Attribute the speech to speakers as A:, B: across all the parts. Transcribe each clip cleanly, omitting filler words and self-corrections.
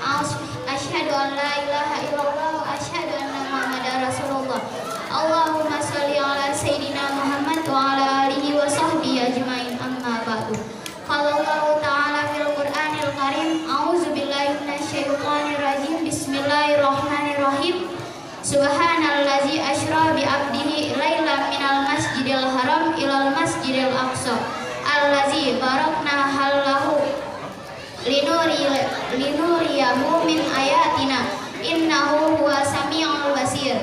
A: Asyhadu an la ilaha illallah wa asyhadu anna Muhammadar Rasulullah. Allahumma shalli ala sayyidina Muhammad wa ala alihi wa sahbihi ajmain. Amma ba'du. Qala Allah ta'ala fil Qur'anil Karim, a'udzu billahi minasyaitonir rajim. Bismillahirrahmanirrahim. Subhanallazi asra bi 'abdihi lailan minal masjidil haram ilal masjidil aqsa allazi barakna halahu linuriyahu min ayatina innahu huwa samiul basir.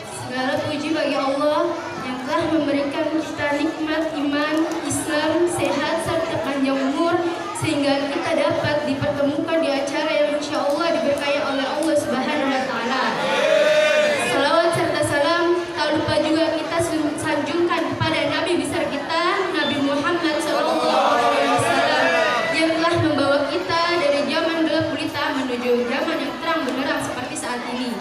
B: Segala puji bagi Allah yang telah memberikan kita nikmat iman, Islam, sehat serta panjang umur sehingga kita dapat dipertemukan di acara yang insya Allah diberkahi oleh Allah Subhanahu wa Ta'ala. Salawat serta salam tak lupa juga kita sanjungkan kepada Nabi besar kita, Nabi Muhammad SAW, yang telah membawa kita dari zaman gelap gulita menuju zaman yang terang benderang seperti saat ini.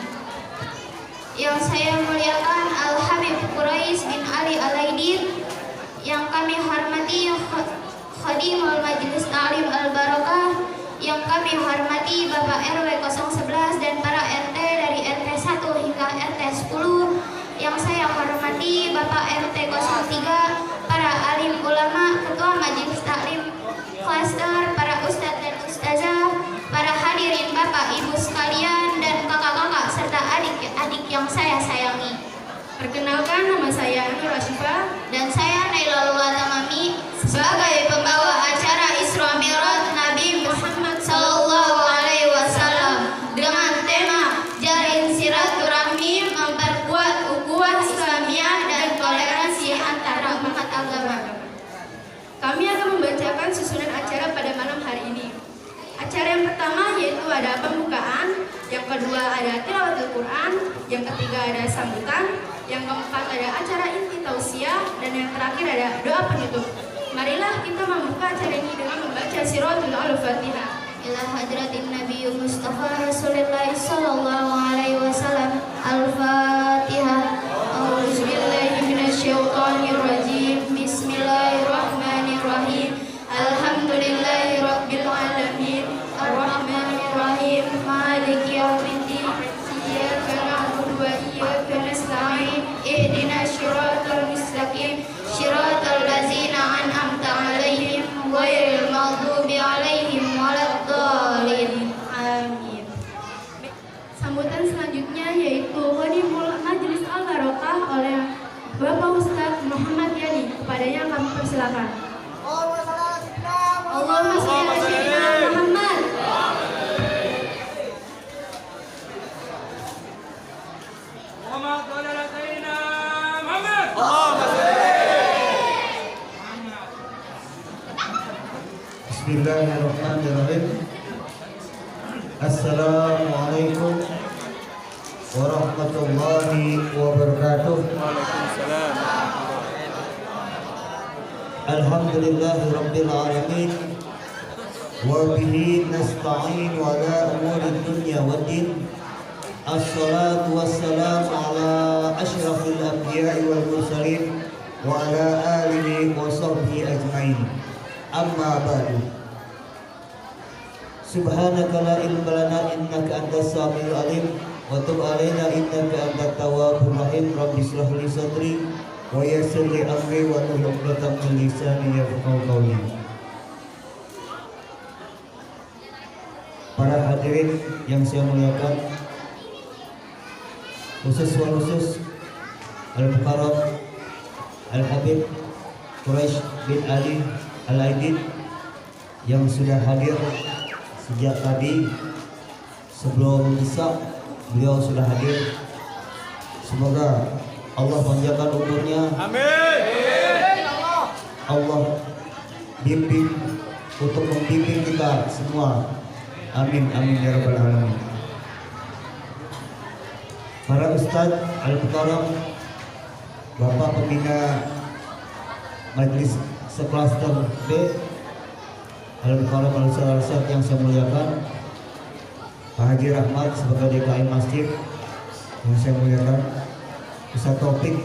A: Yang saya muliakan Al-Habib Quraish bin Ali Al-Aidin, yang kami hormati Khadimul Majlis Ta'lim Al-Barakah, yang kami hormati Bapak RW 011 dan para RT dari RT 1 hingga RT 10, yang saya hormati Bapak RT 03, para alim ulama, ketua Majlis Ta'lim Klaster, para ustadz dan ustazah, para hadirin Bapak Ibu sekalian dan kakak-kakak serta adik-adik yang saya sayangi.
B: Perkenalkan, nama saya Nur Ashifa
A: Dan saya Naila Tamami sebagai pembawa acara Isra Mi'raj Nabi Muhammad Sallallahu Alaihi Wasallam dengan tema Jalin Silaturahmi, Memperkuat Ukhuwah Islamiyah dan Toleransi Antara Umat Agama.
B: Kami akan membacakan susunan acara pada malam hari ini. Acara yang pertama yaitu ada pembukaan, yang kedua ada tilawatul Quran, yang ketiga ada sambutan, yang keempat ada acara inti tausiah, dan yang terakhir ada doa penutup. Marilah kita membuka acara ini dengan membaca siratul al-Fatihah.
A: Ila hadratin Nabi Mustafa Rasulullah Sallallahu Alaihi Wasallam. Al-Fatihah. A'udzubillahi minasyaitonir rajim. Bismillahirrahmanirrahim. Alhamdulillahi rabbil alamin. Ar-Rahmanir Rahim. Maliki yaumiddin. Iyyaka na'budu wa iyyaka nasta'in. Ihdinas siratal mustaqim. Siratal ladzina an'amta 'alaihim ghairil maghdubi 'alaihim waladdallin. Amin.
B: Sambutan selanjutnya yaitu Khadimul Majlis Al-Barakah oleh Bapak Ustadz Muhammad Yani. Kepadanya kami persilakan. Allahumma shalli ala sayyidina Muhammad.
C: Bismillahirrahmanirrahim. Assalamualaikum warahmatullahi wabarakatuh. Alhamdulillahi rabbil alamin wa bihi nasta'in ala umuri dunya waddin. Assalatu wassalamu ala asyrafil anbiya'i wal mursalin wa ala alihi wa sahbihi ajmain. Amma ba'du. Subhanaka la ilma lana innaka antas samiul alim wa tub alaina innaka antat tawwabur rahim. Rabbi shrah li sadri wa yassir li amri wa hlul 'uqdatam min lisani yafqahu qawli. Para hadirin yang saya muliakan, khusus Al-Mukarram Al-Habib Quraish bin Ali Al-Aidin yang sudah hadir sejak tadi. Sebelum Isya beliau sudah hadir. Semoga Allah panjangkan umurnya. Amin. Allah bimbing untuk membimbing kita semua. Amin amin ya rabbal alamin. Para ustadz Al-Mukarram, Bapak Pembina Majlis Seklaster B Al-Mukarram Al-Syarsyad yang saya muliakan, Pak Haji Rahmat sebagai DKI Masjid yang saya muliakan, Ustadz Taufik,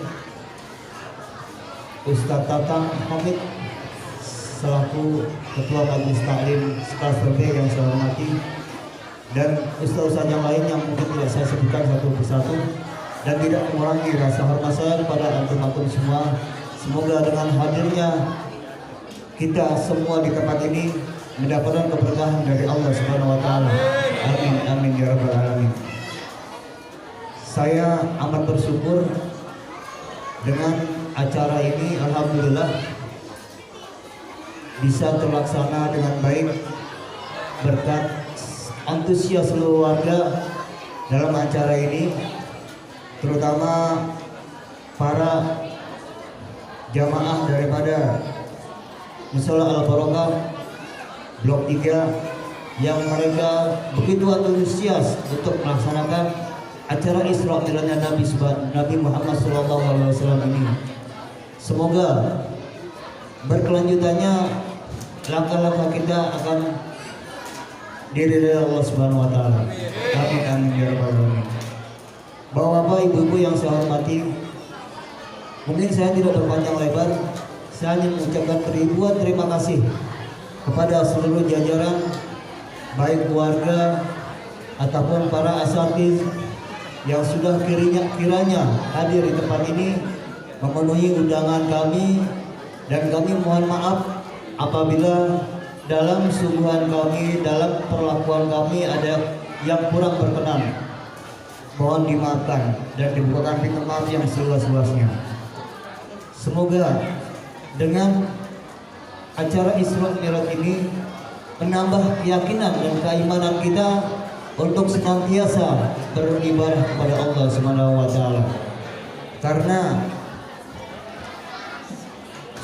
C: Ustadz Tatang Hamid selaku Ketua Majelis Taklim Seklaster B yang saya hormati, dan ustaz-ustaz yang lain yang mungkin tidak saya sebutkan satu persatu, dan tidak mengurangi rasa hormat saya kepada antum-antum semua. Semoga dengan hadirnya kita semua di tempat ini mendapatkan keberkahan dari Allah Subhanahu wa taala. Amin amin ya rabbal alamin. Saya amat bersyukur dengan acara ini, alhamdulillah bisa terlaksana dengan baik berkat antusias seluruh warga dalam acara ini, terutama para jamaah daripada Mushola Al-Barokah Blok 3 yang mereka begitu antusias untuk melaksanakan acara Isra Mi'rajnya Nabi Muhammad SAW ini. Semoga berkelanjutannya langkah-langkah kita akan diridhai Allah Subhanahu wa taala. Amin amin ya rabbal alamin. Bapak-bapak, ibu-ibu yang saya hormati, mungkin saya tidak berpanjang lebar, saya hanya mengucapkan ribuan terima kasih kepada seluruh jajaran, baik keluarga ataupun para asatiz yang sudah kiranya hadir di tempat ini memenuhi undangan kami, dan kami mohon maaf apabila dalam sungguhan kami, dalam perlakuan kami ada yang kurang berkenan. Mohon dimaafkan dan dibukakan pintu maaf yang seluas-luasnya. Semoga dengan acara Isra Mi'raj ini menambah keyakinan dan keimanan kita untuk senantiasa beribadah kepada Allah Subhanahu wa taala. Karena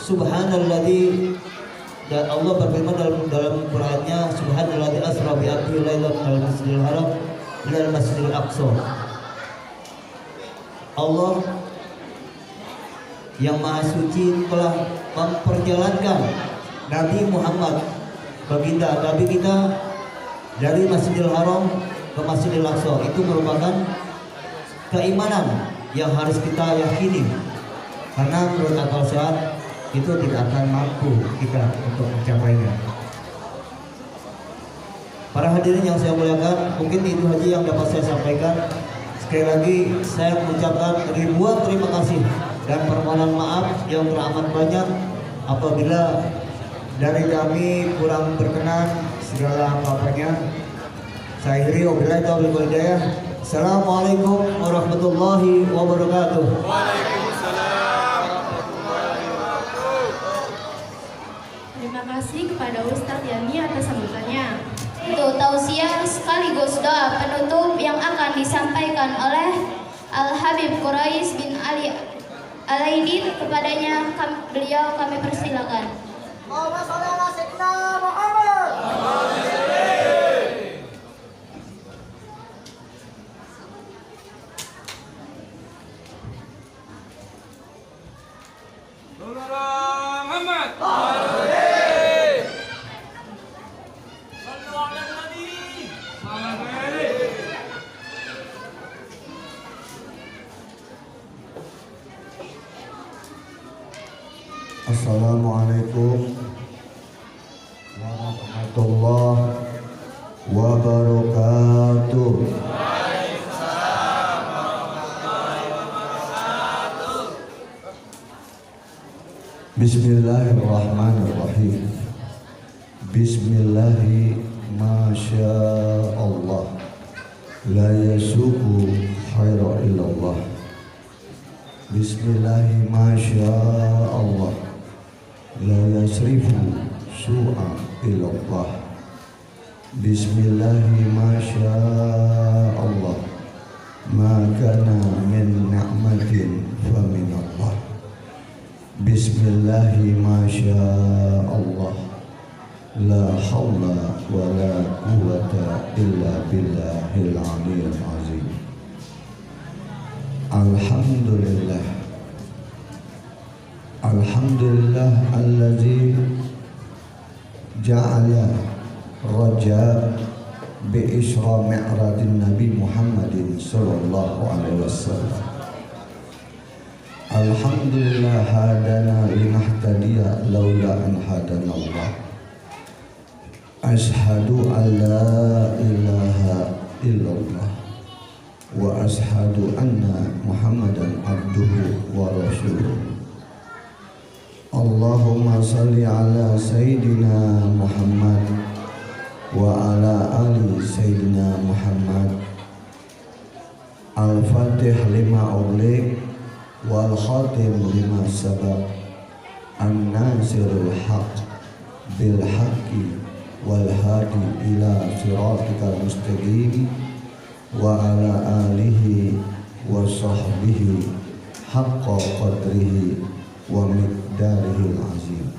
C: subhanalladzi, dan Allah berfirman dalam Qur'annya, subhanalladzi asra bi 'abdihi lailan minal masjidil haram ilal masjidil aqsa. Allah yang Maha Suci telah memperjalankan Nabi Muhammad, baginda Nabi kita, dari Masjidil Haram ke Masjidil Aqsa. Itu merupakan keimanan yang harus kita yakini, karena menurut akal sehat itu tidak akan mampu kita untuk mencapainya. Para hadirin yang saya muliakan, mungkin itu saja yang dapat saya sampaikan. Sekali lagi saya mengucapkan ribuan terima kasih dan permohonan maaf yang teramat banyak apabila dari kami kurang berkenan segala apa-apanya. Saya akhiri, wabillahi taufiq wal hidayah. Assalamualaikum warahmatullahi wabarakatuh.
D: Waalaikumsalam warahmatullahi wabarakatuh.
B: Terima kasih kepada Ustadz Yani atas sambutannya.
A: Itu tausiah sekaligus doa penutup yang akan disampaikan oleh Al-Habib Quraish bin Ali Alaidin. Kepadanya beliau kami persilakan.
E: Allahumma sholli ala sayyidina Muhammad.
C: Assalamualaikum warahmatullahi wabarakatuh. Bismillahirrahmanirrahim. Bismillahi masya Allah, la yasuku khaira illallah. Bismillahi masya Allah, la yasrifu su'a illallah. Bismillahi masya Allah, ma kana min ni'matin fa min Allah. Bismillahi masya Allah, la hawla wa la quwwata illa billahil aliyyil azim. Alhamdulillah, alhamdulillah allazi ja'ala raja bi isra mi'rajin Nabi Muhammadin sallallahu alaihi wasallam. Alhamdulillah hadana linahtadiya laula an hadana Allah.
F: Ashhadu an la ilaha illallah wa ashhadu anna Muhammadan abduhu wa rasuluh. Allahumma salli ala Sayyidina Muhammad wa ala ali Sayyidina Muhammad. Al-Fatih lima ughliq wal khatim lima sabaq. An-nasirul haq bil haqqi wal hadi ila siratikal mustaqim wa ala alihi wa sahbihi haqqa qadrihi wa miqdarihil azim.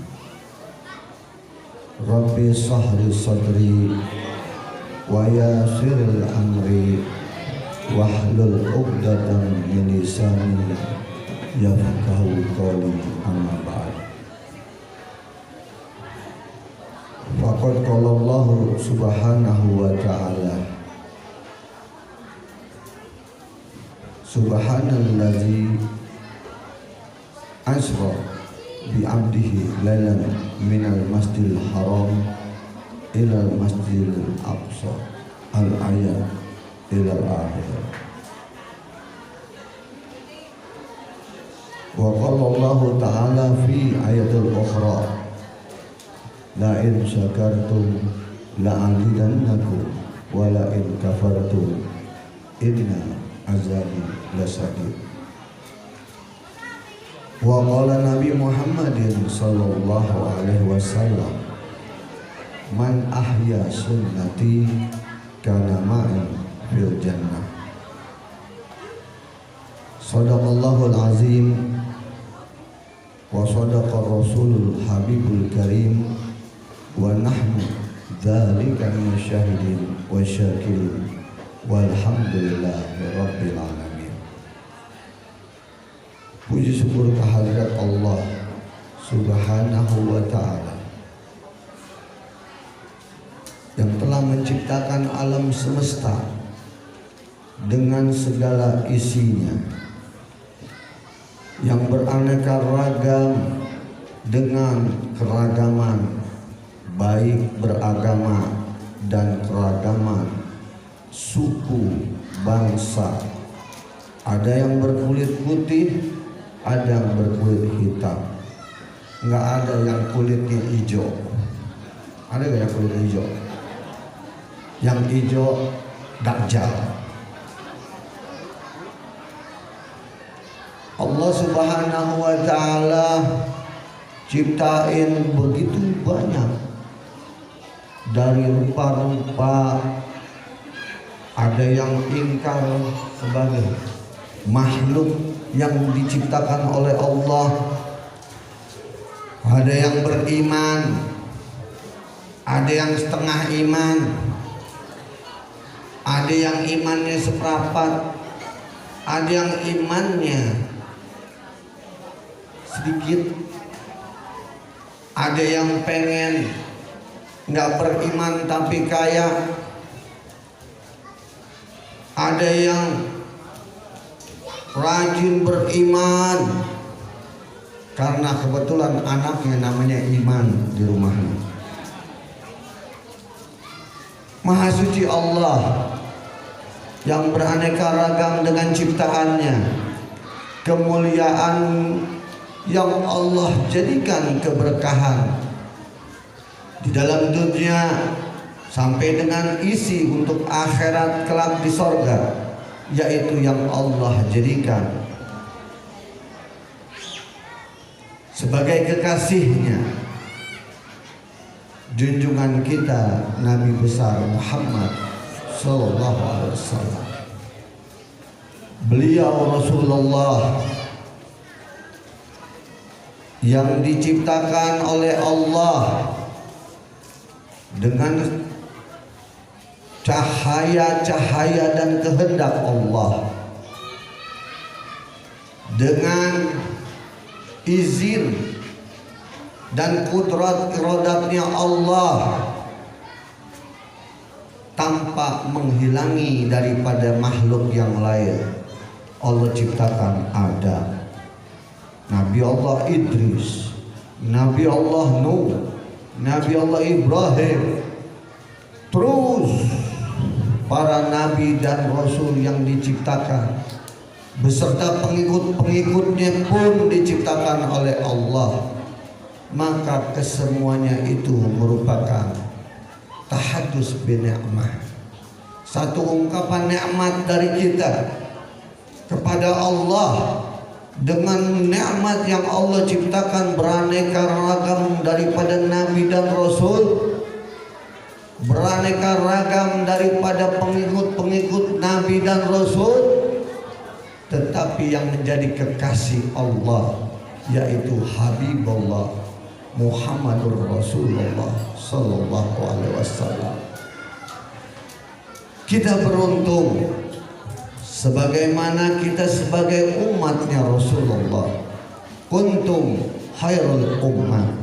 F: Rabbi sahri sadri wa yassiril amri wahlul 'uqdatam min lisani yafqahu qawli, amma ba'd. Faqad qala Allah subhanahu wa ta'ala, subhanallazi asra bi 'abdihi lailan minal masjidil haram ilal masjidil aqsa, al-ayat ilal akhir. Wa qala Allah ta'ala fi ayatul ukhra, la in syakartum la azidannakum wa la in kafartum inna azabi lasadid. Wa qala Nabi Muhammadin sallallahu alaihi wasallam, man ahya sunnati kana ma'i fil jannah. Sadaqallahul azim wa sadaqa rasulul habibul karim wa nahnu dzalika minasyahidin wa syakirin walhamdulillahi rabbil alamin. Puji syukur kehadirat Allah subhanahu wa ta'ala yang telah menciptakan alam semesta dengan segala isinya, yang beraneka ragam dengan keragaman, baik beragama dan keragaman suku, bangsa. Ada yang berkulit putih, ada yang berkulit hitam. Nggak ada yang kulitnya hijau. Ada nggak yang kulit hijau? Yang hijau Dajjal. Allah subhanahu wa ta'ala ciptain begitu banyak dari rupa-rupa. Ada yang ingkar sebagai makhluk yang diciptakan oleh Allah, ada yang beriman, ada yang setengah iman, ada yang imannya seperempat, ada yang imannya sedikit, ada yang pengen nggak beriman tapi kaya, ada yang rajin beriman karena kebetulan anaknya namanya Iman di rumahnya. Maha suci Allah yang beraneka ragam dengan ciptaannya, kemuliaan yang Allah jadikan keberkahan di dalam dunia sampai dengan isi untuk akhirat kelak di sorga, yaitu yang Allah jadikan sebagai kekasihnya, junjungan kita Nabi besar Muhammad sallallahu alaihi wasallam. Beliau Rasulullah yang diciptakan oleh Allah dengan cahaya-cahaya dan kehendak Allah, dengan izin dan kudrat iradatnya Allah, tanpa menghilangi daripada makhluk yang lain. Allah ciptakan Adam, Nabi Allah Idris, Nabi Allah Nuh, Nabi Allah Ibrahim, Terus para nabi dan rasul yang diciptakan beserta pengikut-pengikutnya pun diciptakan oleh Allah. Maka kesemuanya itu merupakan tahadus bi ni'mah, satu ungkapan nikmat dari kita kepada Allah dengan nikmat yang Allah ciptakan beraneka ragam daripada nabi dan rasul, beraneka ragam daripada pengikut-pengikut nabi dan rasul, tetapi yang menjadi kekasih Allah yaitu Habibullah Muhammadur Rasulullah sallallahu alaihi wasallam. Kita beruntung sebagaimana kita sebagai umatnya Rasulullah. Kuntum khairul ummah.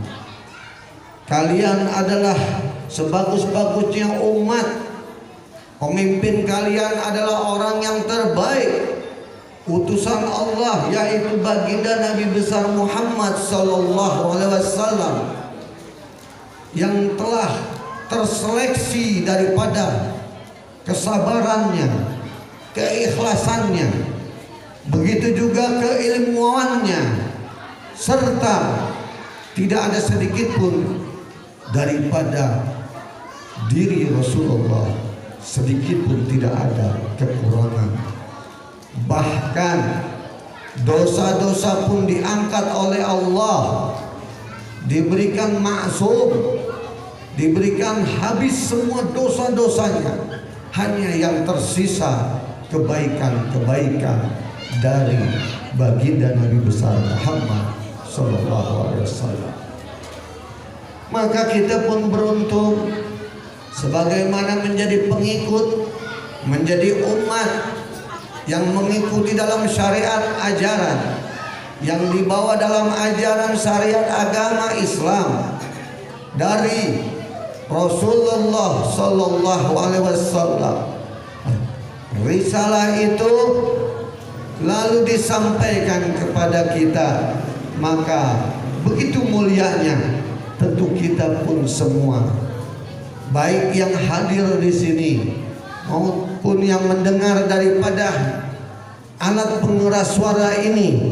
F: Kalian adalah sebagus-bagusnya umat. Pemimpin kalian adalah orang yang terbaik, utusan Allah, yaitu baginda Nabi besar Muhammad sallallahu alaihi wasallam, yang telah terseleksi daripada kesabarannya, keikhlasannya, begitu juga keilmuannya, serta tidak ada sedikit pun daripada diri Rasulullah sedikit pun tidak ada kekurangan. Bahkan dosa-dosa pun diangkat oleh Allah, diberikan maksum, diberikan habis semua dosa-dosanya. Hanya yang tersisa kebaikan-kebaikan dari baginda Nabi besar Muhammad sallallahu alaihi wasallam. Maka kita pun beruntung sebagaimana menjadi pengikut, menjadi umat yang mengikuti dalam syariat ajaran yang dibawa dalam ajaran syariat agama Islam dari Rasulullah sallallahu alaihi wasallam. Risalah itu lalu disampaikan kepada kita, maka begitu mulianya tentu kita pun semua, baik yang hadir di sini maupun yang mendengar daripada alat pengeras suara ini,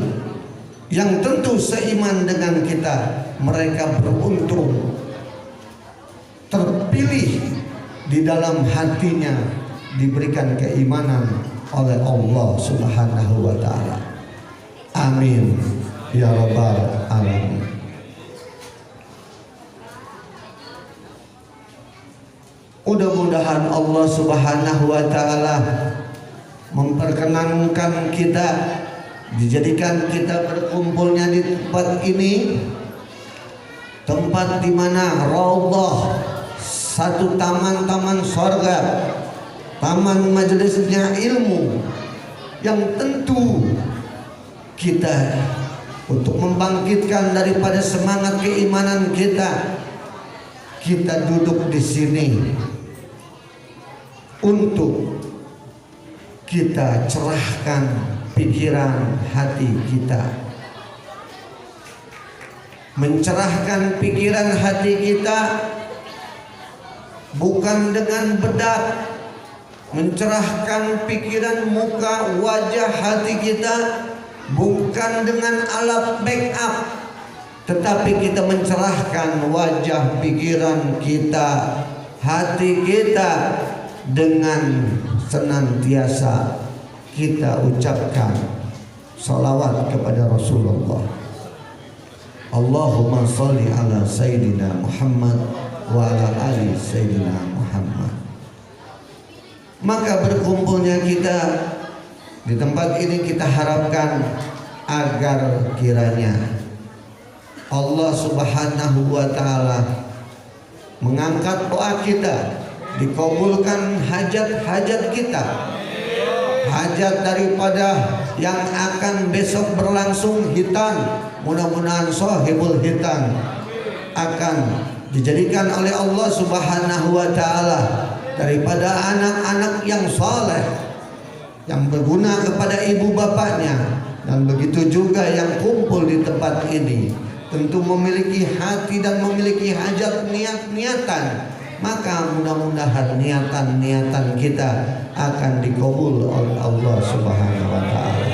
F: yang tentu seiman dengan kita, mereka beruntung terpilih di dalam hatinya diberikan keimanan oleh Allah Subhanahu wa taala. Amin ya rabbal alamin. Mudah-mudahan Allah Subhanahu wa taala memperkenankan kita, dijadikan kita berkumpulnya di tempat ini, tempat di mana raudhah, satu taman-taman surga, taman majelisnya ilmu, yang tentu kita untuk membangkitkan daripada semangat keimanan kita duduk di sini untuk kita cerahkan pikiran hati kita, mencerahkan pikiran hati kita bukan dengan bedak, mencerahkan pikiran muka wajah hati kita bukan dengan alat make up, tetapi kita mencerahkan wajah pikiran kita, hati kita dengan senantiasa kita ucapkan salawat kepada Rasulullah. Allahumma salli ala Sayyidina Muhammad wa ala ali Sayyidina Muhammad. Maka berkumpulnya kita di tempat ini, kita harapkan agar kiranya Allah Subhanahu wa taala mengangkat doa kita, dikabulkan hajat-hajat kita, hajat daripada yang akan besok berlangsung hitan, mudah-mudahan sahibul hitan akan dijadikan oleh Allah Subhanahu wa taala daripada anak-anak yang saleh, yang berguna kepada ibu bapaknya, dan begitu juga yang kumpul di tempat ini tentu memiliki hati dan memiliki hajat niatan maka mudah-mudahan niatan-niatan kita akan dikabul oleh Allah Subhanahu wa taala.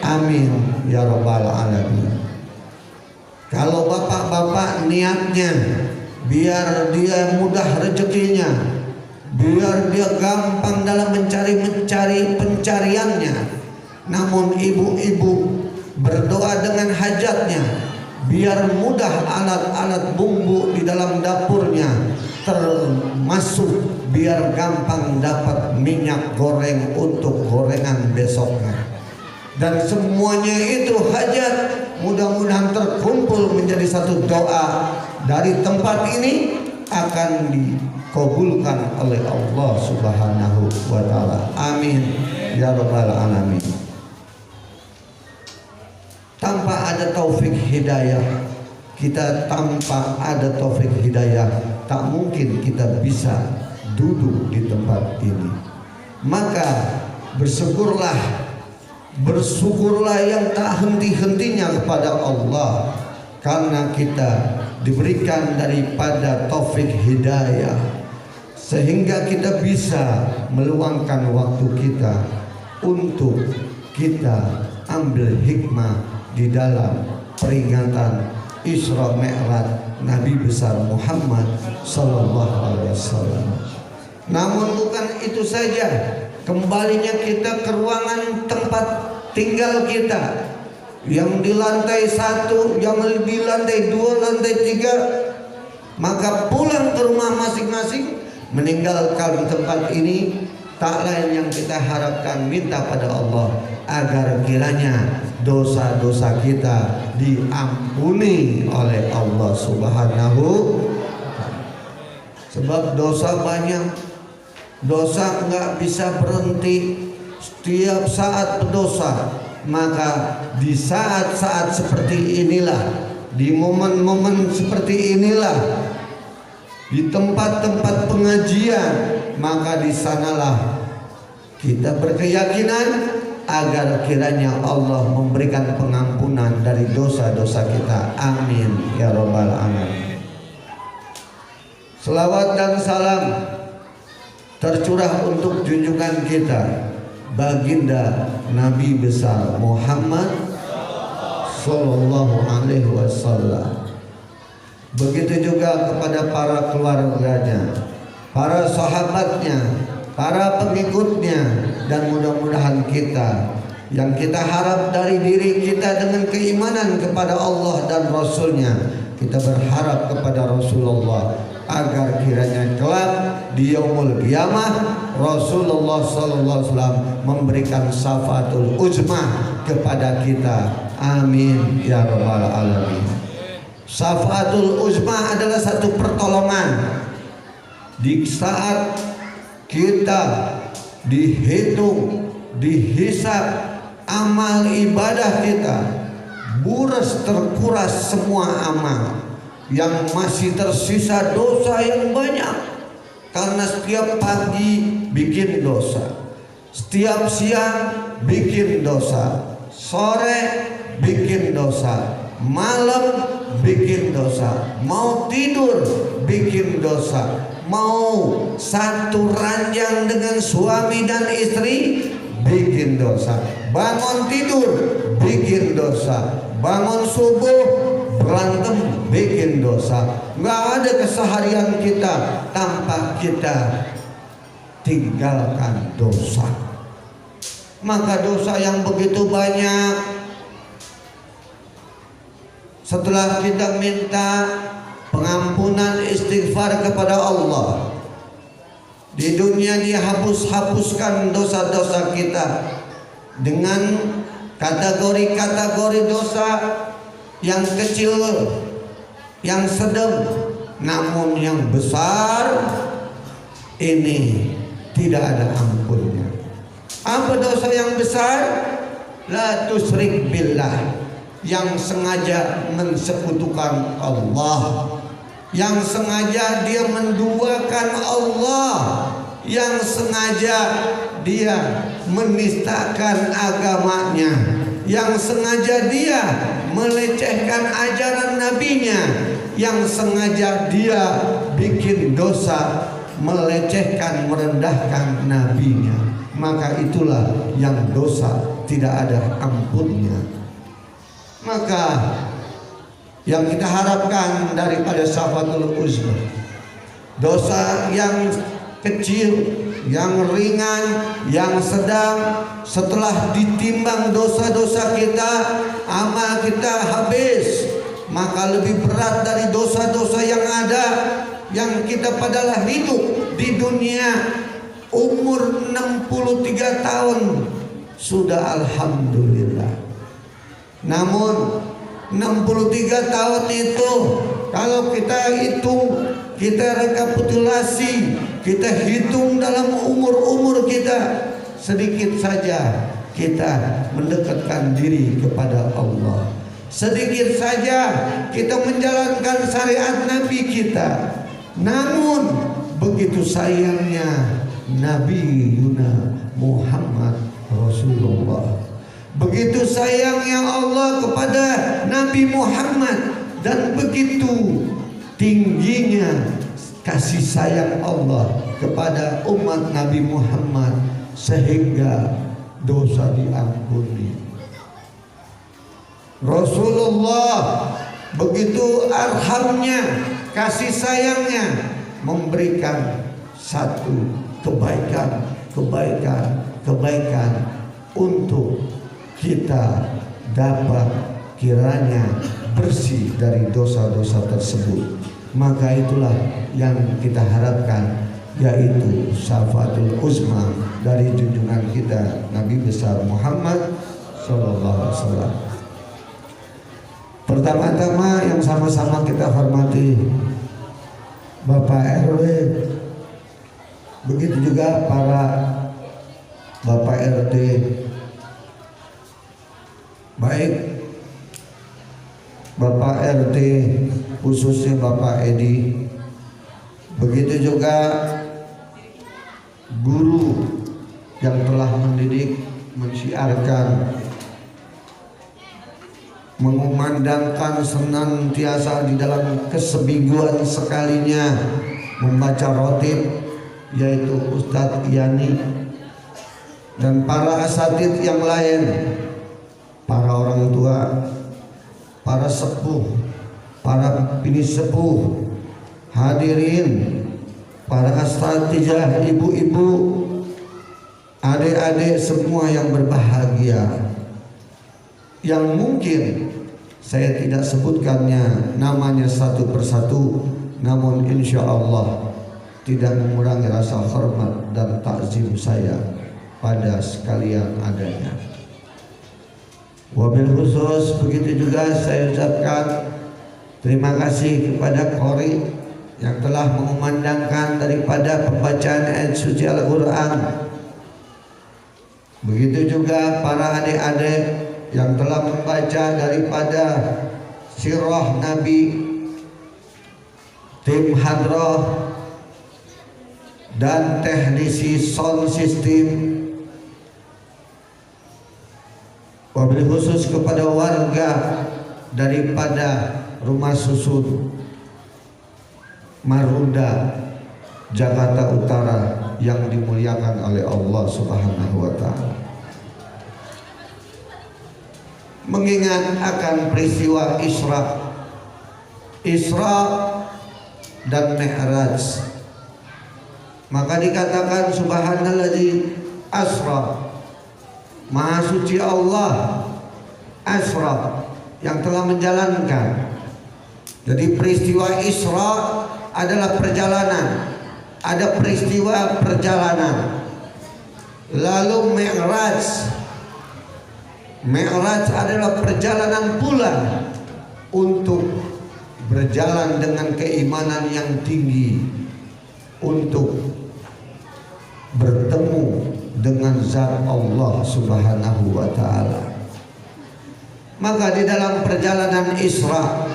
F: Amin ya rabbal alamin. Kalau bapak-bapak niatnya biar dia mudah rezekinya, biar dia gampang dalam mencari pencariannya, namun ibu-ibu berdoa dengan hajatnya, biar mudah alat-alat bumbu di dalam dapurnya, termasuk biar gampang dapat minyak goreng untuk gorengan besoknya. Dan semuanya itu hajat mudah-mudahan terkumpul menjadi satu doa dari tempat ini akan dikabulkan oleh Allah Subhanahu wa taala. Amin ya rabbal alamin. Tanpa ada taufik hidayah, tanpa ada taufik hidayah, tak mungkin kita bisa duduk di tempat ini. Maka bersyukurlah yang tak henti-hentinya kepada Allah, karena kita diberikan daripada taufik hidayah, sehingga kita bisa meluangkan waktu kita untuk kita ambil hikmah di dalam peringatan Isra Mi'raj Nabi besar Muhammad sallallahu alaihi wasallam. Namun bukan itu saja, kembalinya kita ke ruangan tempat tinggal kita, yang di lantai 1, yang di lantai 2, lantai 3, maka pulang ke rumah masing-masing, meninggalkan tempat ini. Tak lain yang kita harapkan, minta pada Allah agar kiranya dosa-dosa kita diampuni oleh Allah Subhanahu. Sebab dosa banyak, dosa nggak bisa berhenti, setiap saat berdosa. Maka di saat-saat seperti inilah, di momen-momen seperti inilah, di tempat-tempat pengajian, maka di sanalah kita berkeyakinan agar kiranya Allah memberikan pengampunan dari dosa-dosa kita. Amin ya rabbal alamin. Selawat dan salam tercurah untuk junjungan kita, baginda Nabi besar Muhammad sallallahu alaihi wasallam. Begitu juga kepada para keluarganya, para sahabatnya, para pengikutnya, dan mudah-mudahan kita yang kita harap dari diri kita dengan keimanan kepada Allah dan Rasulnya, kita berharap kepada Rasulullah agar kiranya kelak di yaumul qiyamah Rasulullah sallallahu alaihi wasallam memberikan syafaatul uzma kepada kita. Amin ya rabbal alamin. Syafaatul uzma adalah satu pertolongan di saat kita dihitung, dihisab amal ibadah kita, buras terkuras semua amal, yang masih tersisa dosa yang banyak. Karena setiap pagi bikin dosa, setiap siang bikin dosa, sore bikin dosa, malam bikin dosa, mau tidur bikin dosa, mau satu ranjang dengan suami dan istri bikin dosa, bangun tidur bikin dosa, bangun subuh berantem bikin dosa. Nggak ada keseharian kita tanpa kita tinggalkan dosa. Maka dosa yang begitu banyak, setelah kita minta pengampunan istighfar kepada Allah, di dunia dihapus-hapuskan dosa-dosa kita dengan kategori-kategori dosa yang kecil, yang sedang, namun yang besar ini tidak ada ampunnya. Apa dosa yang besar? La tusyrik billah, yang sengaja mensekutukan Allah, yang sengaja dia menduakan Allah, yang sengaja dia menistakan agamanya, yang sengaja dia melecehkan ajaran nabinya, yang sengaja dia bikin dosa, melecehkan, merendahkan nabinya, maka itulah yang dosa tidak ada ampunnya. Maka yang kita harapkan daripada Syafatul Uzma, dosa yang kecil, yang ringan, yang sedang, setelah ditimbang dosa-dosa kita, amal kita habis, maka lebih berat dari dosa-dosa yang ada, yang kita padahal hidup di dunia umur 63 tahun sudah alhamdulillah. Namun 63 tahun itu kalau kita hitung, kita rekapitulasi, kita hitung dalam umur-umur kita, sedikit saja kita mendekatkan diri kepada Allah. Sedikit saja kita menjalankan syariat Nabi kita. Namun begitu sayangnya Nabi Yuna Muhammad Rasulullah, begitu sayangnya Allah kepada Nabi Muhammad, dan begitu tingginya kasih sayang Allah kepada umat Nabi Muhammad sehingga dosa diampuni. Rasulullah begitu arhamnya, kasih sayangnya, memberikan satu kebaikan untuk kita dapat kiranya bersih dari dosa-dosa tersebut. Maka itulah yang kita harapkan, yaitu Syafatul Uzma dari junjungan kita Nabi besar Muhammad sallallahu alaihi wasallam. Pertama-tama yang sama-sama kita hormati Bapak RW, begitu juga para Bapak RT, baik Bapak RT khususnya Bapak Edi, begitu juga guru yang telah mendidik, mensiarkan, mengumandangkan senantiasa di dalam kesemingguan sekalinya membaca rotib, yaitu Ustadz Yani, dan para asatidz yang lain, para orang tua, para sepuh, para bini sepuh, hadirin, para asatijah, ibu-ibu, adik-adik semua yang berbahagia, yang mungkin saya tidak sebutkannya namanya satu persatu, namun insya Allah tidak mengurangi rasa hormat dan takzim saya pada sekalian adanya. Wabil khusus begitu juga saya ucapkan terima kasih kepada Qori yang telah mengumandangkan daripada pembacaan ayat suci Al-Quran. Begitu juga para adik-adik yang telah membaca daripada sirah Nabi, tim hadrah dan teknisi sound system. Wabil khusus kepada warga daripada Rumah Susun Marunda, Jakarta Utara yang dimuliakan oleh Allah Subhanahu wa Ta'ala. Mengingat akan peristiwa Isra dan Mi'raj, maka dikatakan subhanalladzi asra, maha suci Allah, asra, yang telah menjalankan. Jadi peristiwa Isra adalah perjalanan, ada peristiwa perjalanan. Lalu Mi'raj adalah perjalanan pulang untuk berjalan dengan keimanan yang tinggi, untuk bertemu dengan zat Allah Subhanahu wa Ta'ala. Maka di dalam perjalanan Isra,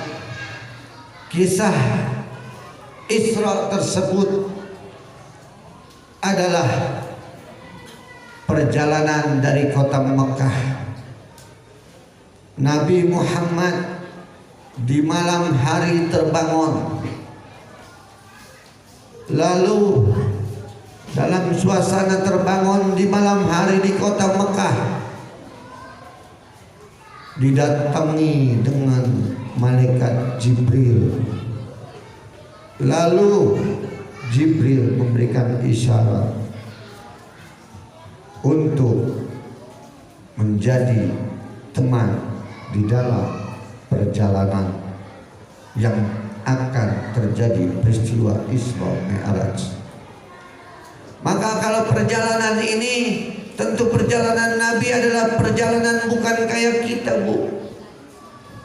F: kisah Isra tersebut adalah perjalanan dari kota Mekah. Nabi Muhammad di malam hari terbangun Lalu dalam suasana terbangun di malam hari di kota Mekah, didatangi dengan malaikat Jibril. Lalu Jibril memberikan isyarat untuk menjadi teman di dalam perjalanan yang akan terjadi peristiwa Isra Mi'raj. Maka kalau perjalanan ini, tentu perjalanan Nabi adalah perjalanan bukan kayak kita, Bu.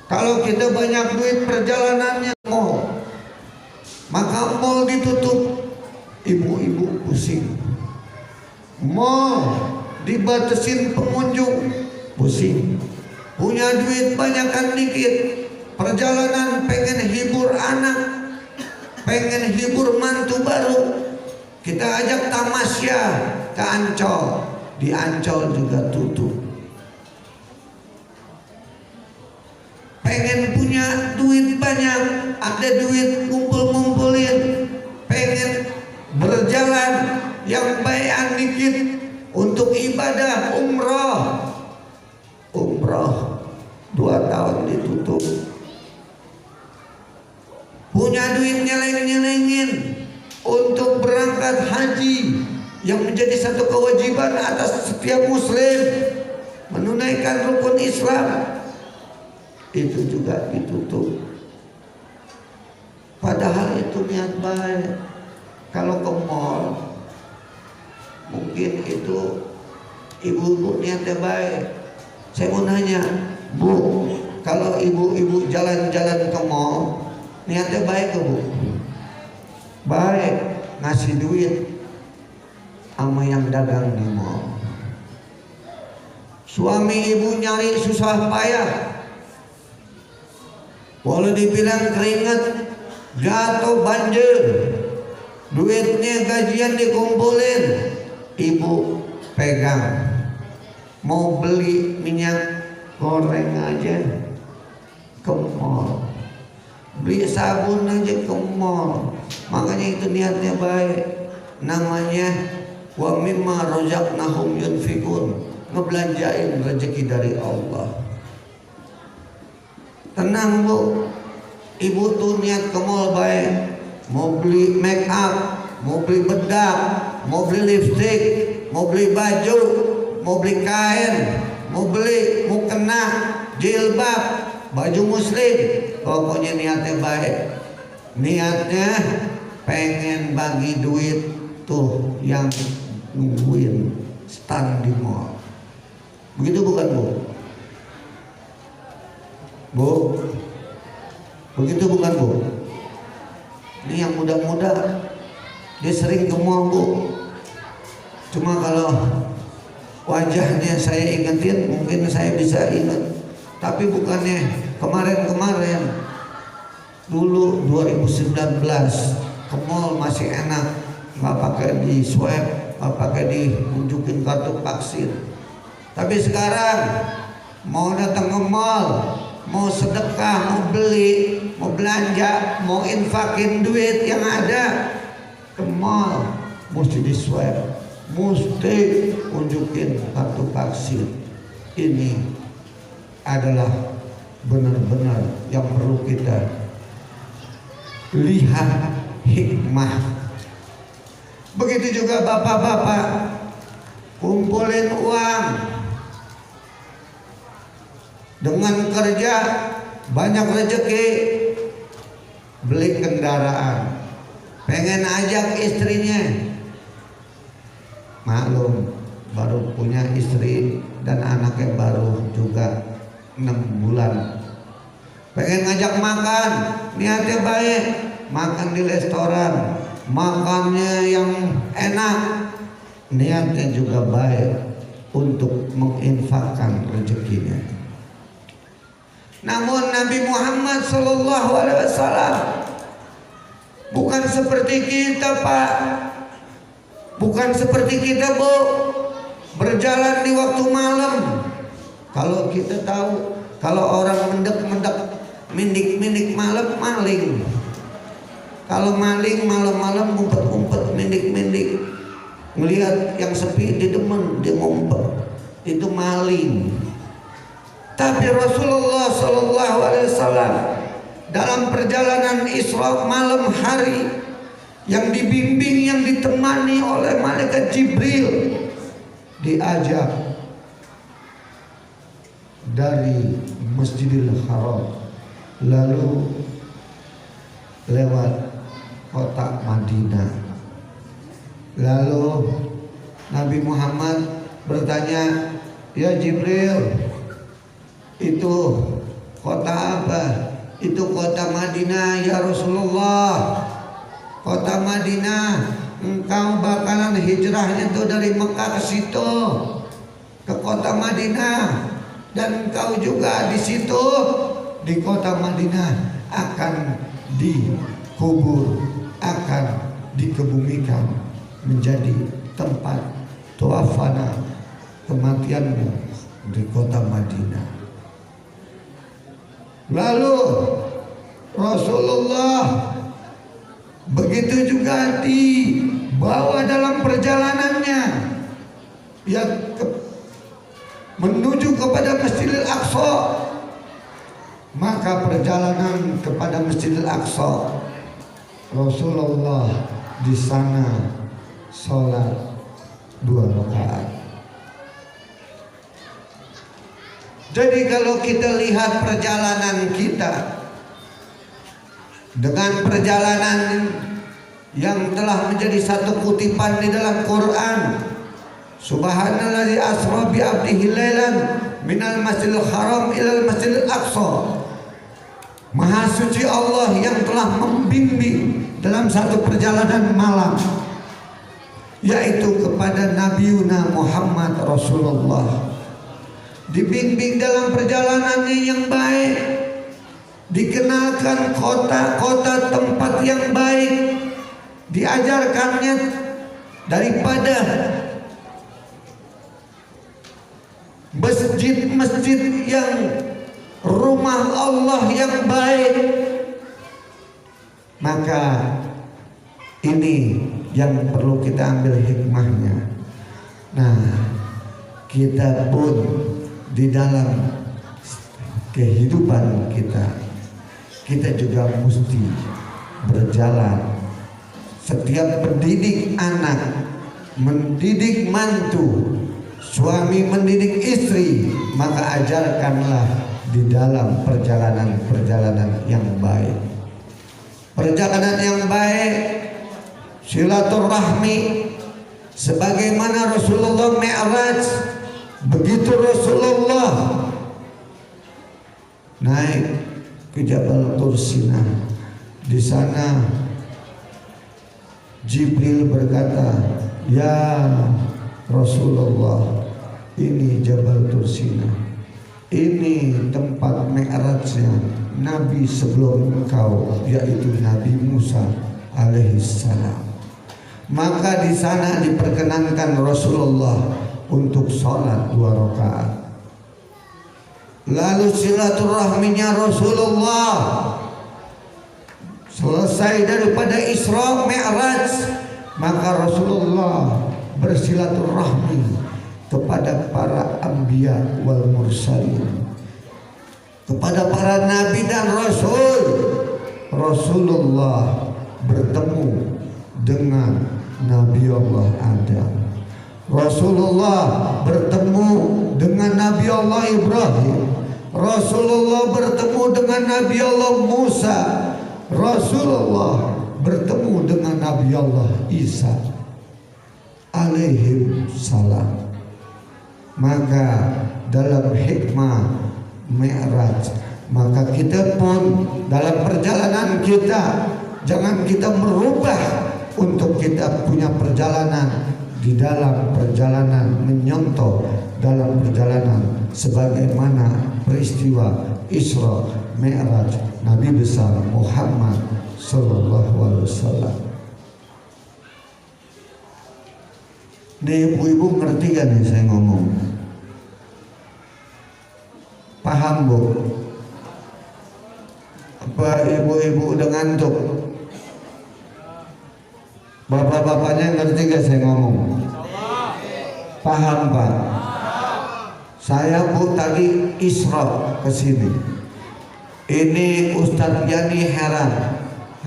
F: Kalau kita banyak duit, perjalanannya mall, maka mall ditutup, ibu-ibu pusing. Mall dibatasin pengunjung, pusing. Punya duit banyak kan dikit, perjalanan pengen hibur anak, pengen hibur mantu baru, kita ajak tamasya ke Ancol, di Ancol juga tutup. Pengen punya duit banyak, ada duit ngumpul-ngumpulin, pengen berjalan yang bayan dikit untuk ibadah umroh. Umroh 2 tahun ditutup. Punya duit nyeleng-nyelengin untuk berangkat haji yang menjadi satu kewajiban atas setiap muslim, menunaikan rukun Islam, itu juga ditutup. Padahal itu niat baik. Kalau ke mall, mungkin itu ibu-ibu niatnya baik. Saya mau nanya, Bu, kalau ibu-ibu jalan-jalan ke mall, niatnya baik ke Bu? Baik, ngasih duit sama yang dagang di mall. Suami ibu nyari susah payah, boleh dibilang keringat, jatuh banjir, duitnya gajian dikumpulin, ibu pegang. Mau beli minyak goreng aja ke mall, beli sabun aja ke mall. Makanya itu niatnya baik. Namanya wa mimma razaqnahum yunfikun, ngebelanjain rezeki dari Allah. Tenang Bu, ibu tuh niat ke mall baik, mau beli make up, mau beli bedak, mau beli lipstick, mau beli baju, mau beli kain, mau beli mukena, jilbab, baju muslim, pokoknya niatnya baik. Niatnya pengen bagi duit tuh yang nungguin stand di mall. Begitu bukan Bu? Bu, begitu bukan Bu? Ini yang muda-muda, dia sering ke mall Bu. Cuma kalau wajahnya saya ingetin, mungkin saya bisa ingat. Tapi bukannya kemarin-kemarin, dulu 2019 ke mall masih enak, nggak pakai di swab, nggak pakai ditunjukin kartu vaksin. Tapi sekarang mau datang ke mall, mau sedekah, mau beli, mau belanja, mau infakin duit yang ada, ke mall mesti di swab, mesti tunjukin kartu vaksin. Ini adalah benar-benar yang perlu kita lihat hikmah. Begitu juga bapak-bapak kumpulin uang dengan kerja, banyak rezeki, beli kendaraan, pengen ajak istrinya. Maklum baru punya istri dan anaknya baru juga 6 bulan, pengen ngajak makan, niatnya baik, makan di restoran, makannya yang enak, niatnya juga baik untuk menginfakkan rezekinya. Namun Nabi Muhammad SAW bukan seperti kita Pak, bukan seperti kita Bu, berjalan di waktu malam. Kalau kita tahu, kalau orang mendek-mendek, mindik-mindik malam, maling. Kalau maling malam-malam ngumpet-ngumpet, mendik-mendik, melihat yang sepi dia demen, dia ngumpet, itu maling. Tapi Rasulullah Shallallahu Alaihi Wasallam dalam perjalanan Isra malam hari yang dibimbing, yang ditemani oleh malaikat Jibril, diajak dari Masjidil Haram lalu lewat kota Madinah. Lalu Nabi Muhammad bertanya, "Ya Jibril, itu kota apa?" "Itu kota Madinah ya Rasulullah." "Kota Madinah, engkau bakalan hijrahnya tuh dari Mekah ke situ, ke kota Madinah, dan engkau juga di situ, di kota Madinah akan dikubur, akan dikebumikan menjadi tempat tuafana kematianmu di kota Madinah." Lalu Rasulullah begitu juga dibawa dalam perjalanannya menuju kepada Masjidil Aqsa. Maka perjalanan kepada Masjidil Aqsa, Rasulullah di sana sholat 2 rakaat. Jadi kalau kita lihat perjalanan kita dengan perjalanan yang telah menjadi satu kutipan di dalam Quran, Subhanalladzi asra bi 'abdihi lailan minal masjidil haram ilal masjidil aqsa. Maha suci Allah yang telah membimbing dalam satu perjalanan malam, yaitu kepada Nabiuna Muhammad Rasulullah. Dibimbing dalam perjalanannya yang baik, dikenalkan kota-kota tempat yang baik, diajarkannya daripada masjid-masjid yang rumah Allah yang baik. Maka ini yang perlu kita ambil hikmahnya. Nah, kita pun di dalam kehidupan kita juga mesti berjalan. Setiap pendidik anak, mendidik mantu, suami mendidik istri, maka ajarkanlah di dalam perjalanan yang baik. Perjalanan yang baik, silaturahmi, sebagaimana Rasulullah Mi'raj, begitu Rasulullah naik ke Jabal Tursina. Di sana Jibril berkata, "Ya Rasulullah, ini Jabal Tursina. Ini tempat Mi'rajnya Nabi sebelum engkau, yaitu Nabi Musa alaihissalam." Maka di sana diperkenankan Rasulullah untuk sholat 2 rakaat. Lalu silaturahminya Rasulullah selesai daripada Isra Mi'raj, maka Rasulullah bersilaturahmi kepada para anbiya wal mursalin, kepada para nabi dan rasul. Rasulullah bertemu dengan Nabi Allah Adam, Rasulullah bertemu dengan Nabi Allah Ibrahim, Rasulullah bertemu dengan Nabi Allah Musa, Rasulullah bertemu dengan Nabi Allah Isa alaihi salam. Maka dalam hikmah Mi'raj, maka kita pun dalam perjalanan kita jangan kita merubah untuk kita punya perjalanan di dalam perjalanan menyontoh dalam perjalanan sebagaimana peristiwa Isra Mi'raj Nabi besar Muhammad sallallahu alaihi wasallam. Nih ibu-ibu ngerti kan nih saya ngomong? Paham bu? Apa ibu-ibu udah ngantuk? Bapak-bapaknya ngerti gak saya ngomong? Paham Pak? Saya Bu tadi Isra ke sini. Ini Ustadz Yani heran.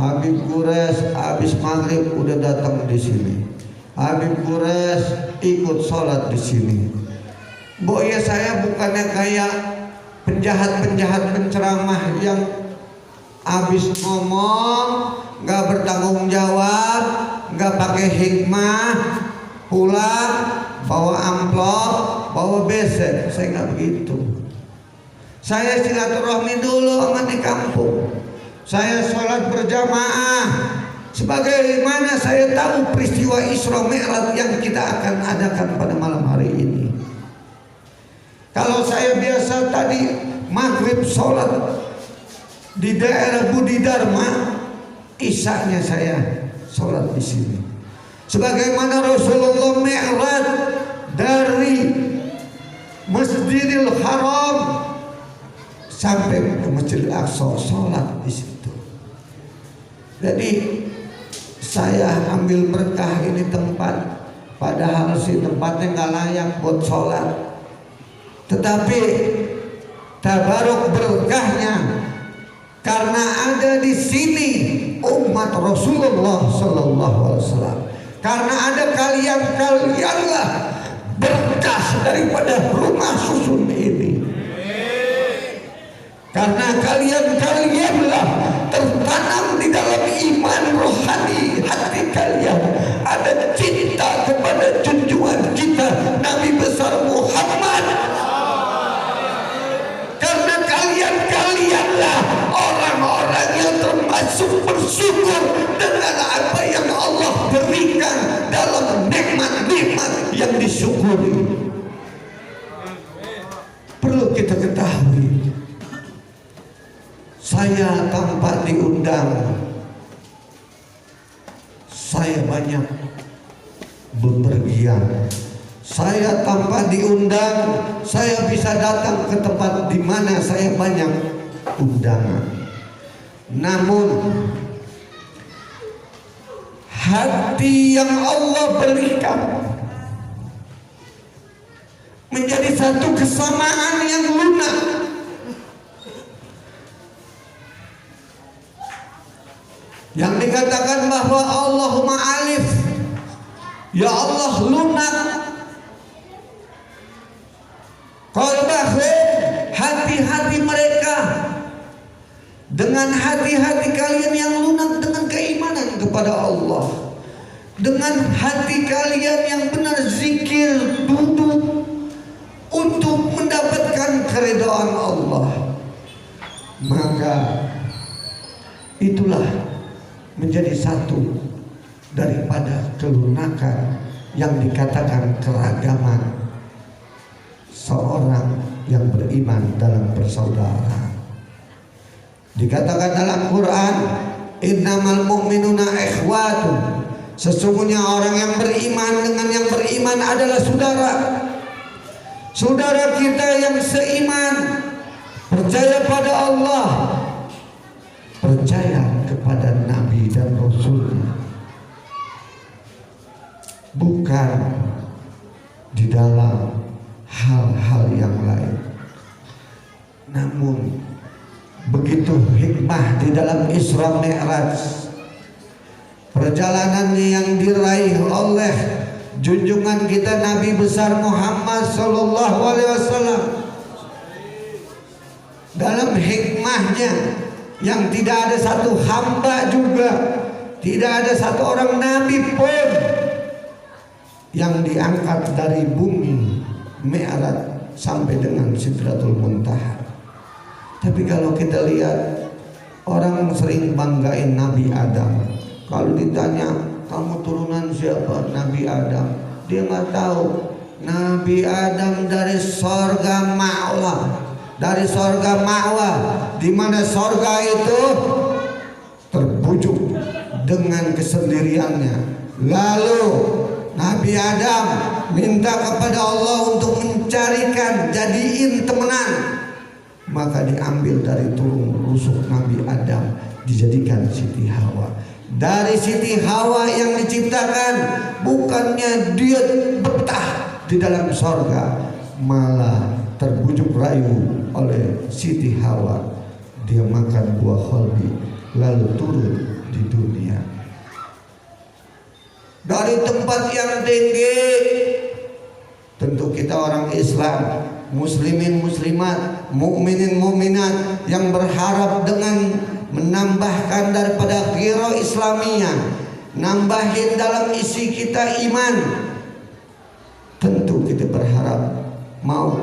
F: Habib Gures habis maghrib udah datang di sini. Habib Gures ikut sholat di sini. Bu ya saya bukannya kayak penjahat-penjahat penceramah yang habis ngomong nggak bertanggung jawab, nggak pakai hikmah, pulang bawa amplop, bawa besek. Saya nggak begitu. Saya silaturahmi dulu sama di kampung. Saya sholat berjamaah. Sebagaimana saya tahu peristiwa Isra Mi'raj yang kita akan adakan pada malam hari ini. Kalau saya biasa tadi maghrib sholat di daerah Budi Dharma, isanya saya sholat di sini. Sebagaimana Rasulullah Mi'raj dari Masjidil Haram sampai ke Masjidil Aqsa, sholat di situ. Jadi saya ambil berkah ini tempat, padahal si tempatnya nggak layak buat sholat. Tetapi tabaruk berkahnya karena ada di sini umat Rasulullah Sallallahu Alaihi Wasallam. Karena ada kalian-kalianlah berkah daripada rumah susun ini. Karena kalian-kalianlah tertanam di dalam iman rohani hati kalian. Ada cinta kepada junjungan kita Nabi besar Muhammad. Karena kalian-kalianlah orang-orang yang termasuk bersyukur dengan apa yang Allah berikan dalam nikmat-nikmat yang disyukuri. Perlu kita ketahui, saya tanpa diundang, saya banyak bepergian. Saya tanpa diundang, saya bisa datang ke tempat di mana saya banyak undangan. Namun hati yang Allah berikan menjadi satu kesamaan yang lunak. Yang dikatakan bahwa Allahumma alif, ya Allah lunak qalbahum, hati-hati mereka dengan hati-hati kalian yang lunak dengan keimanan kepada Allah, dengan hati kalian yang benar zikir, duduk untuk mendapatkan keridhaan Allah. Maka itulah menjadi satu daripada kelunakan yang dikatakan keragaman seorang yang beriman dalam persaudaraan. Dikatakan dalam Quran, innamal mu'minuna ikhwatun, sesungguhnya orang yang beriman dengan yang beriman adalah saudara. Saudara kita yang seiman, percaya pada Allah, percaya kepada Nabi dan Rasulnya, bukan di dalam hal-hal yang lain. Namun begitu hikmah di dalam Isra Mi'raj, perjalanannya yang diraih oleh junjungan kita Nabi besar Muhammad Sallallahu Alaihi Wasallam, dalam hikmahnya yang tidak ada satu hamba juga, tidak ada satu orang nabi pun yang diangkat dari bumi Mi'raj sampai dengan Sidratul Muntaha. Tapi kalau kita lihat, orang sering banggain Nabi Adam. Kalau ditanya, kamu turunan siapa? Nabi Adam. Dia nggak tahu Nabi Adam dari sorga ma'wa, dari sorga ma'wa, di mana sorga itu terbujuk dengan kesendiriannya. Lalu Nabi Adam minta kepada Allah untuk mencarikan, jadiin temenan. Maka diambil dari tulang rusuk Nabi Adam, dijadikan Siti Hawa. dari Siti Hawa yang diciptakan, bukannya dia betah di dalam sorga, malah terbujuk rayu oleh Siti Hawa. Dia makan buah kholdi lalu turun di dunia. Dari tempat yang tinggi, tentu kita orang Islam, muslimin muslimat, mukminin mukminat yang berharap dengan menambahkan daripada ghirah Islamiyah, nambahin dalam isi kita iman. Tentu kita berharap mau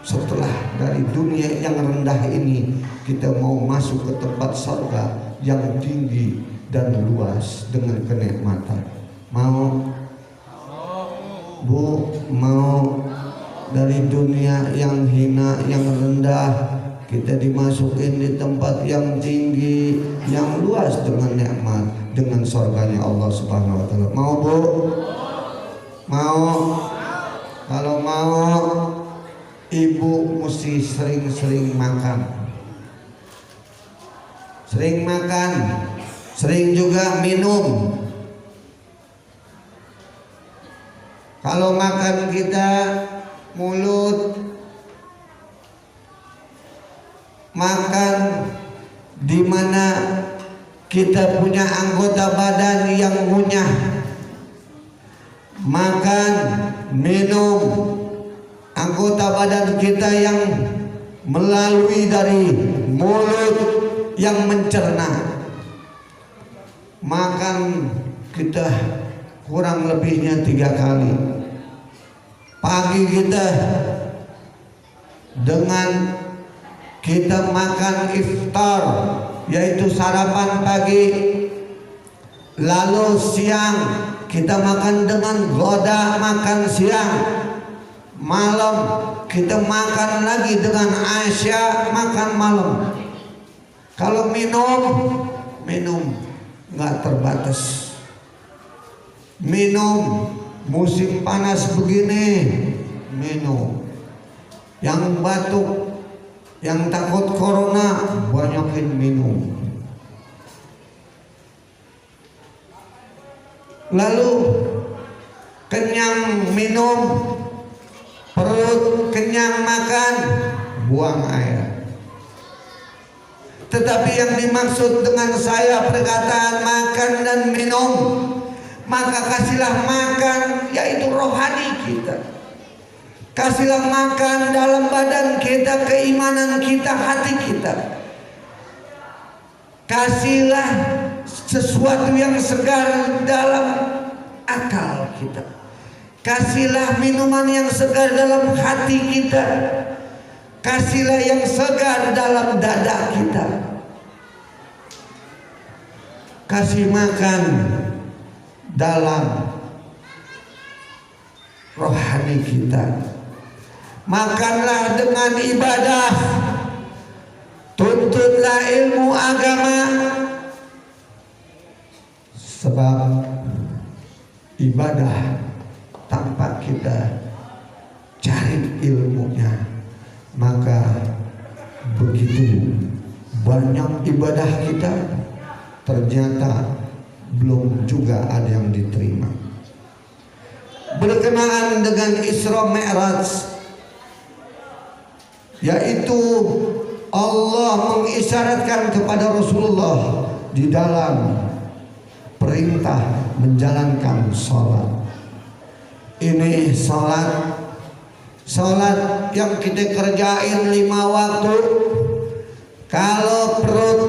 F: setelah dari dunia yang rendah ini kita mau masuk ke tempat surga yang tinggi dan luas dengan kenikmatan. Mau? Bu, mau dari dunia yang hina, yang rendah, kita dimasukin di tempat yang tinggi, yang luas dengan nikmat, dengan surganya Allah Subhanahu wa taala. Mau, Bu? Mau? Kalau mau, ibu mesti sering-sering makan. Sering makan, sering juga minum. Kalau makan kita mulut, makan di mana kita punya anggota badan yang ngunyah, makan, minum, anggota badan kita yang melalui dari mulut yang mencerna. Makan kita kurang lebihnya 3 kali. Pagi kita dengan kita makan iftar, yaitu sarapan pagi. Lalu siang kita makan dengan goda, makan siang. Malam kita makan lagi dengan asya, makan malam. Kalau minum nggak terbatas. Minum musim panas begini, minum. Yang batuk, yang takut corona, banyakin minum. Lalu kenyang minum, perut kenyang makan, buang air. Tetapi yang dimaksud dengan saya perkataan makan dan minum, maka kasihlah makan yaitu rohani kita. Kasihlah makan dalam badan kita, keimanan kita, hati kita. Kasihlah sesuatu yang segar dalam akal kita. Kasihlah minuman yang segar dalam hati kita. Kasihlah yang segar dalam dada kita. Kasih makan dalam rohani kita. Makanlah dengan ibadah. Tuntutlah ilmu agama. Sebab ibadah tanpa kita cari ilmunya, maka begitu banyak ibadah kita ternyata belum juga ada yang diterima. Berkenaan dengan Isra Mi'raj, yaitu Allah mengisyaratkan kepada Rasulullah di dalam perintah menjalankan sholat. Ini sholat yang kita kerjain 5 waktu. Kalau perut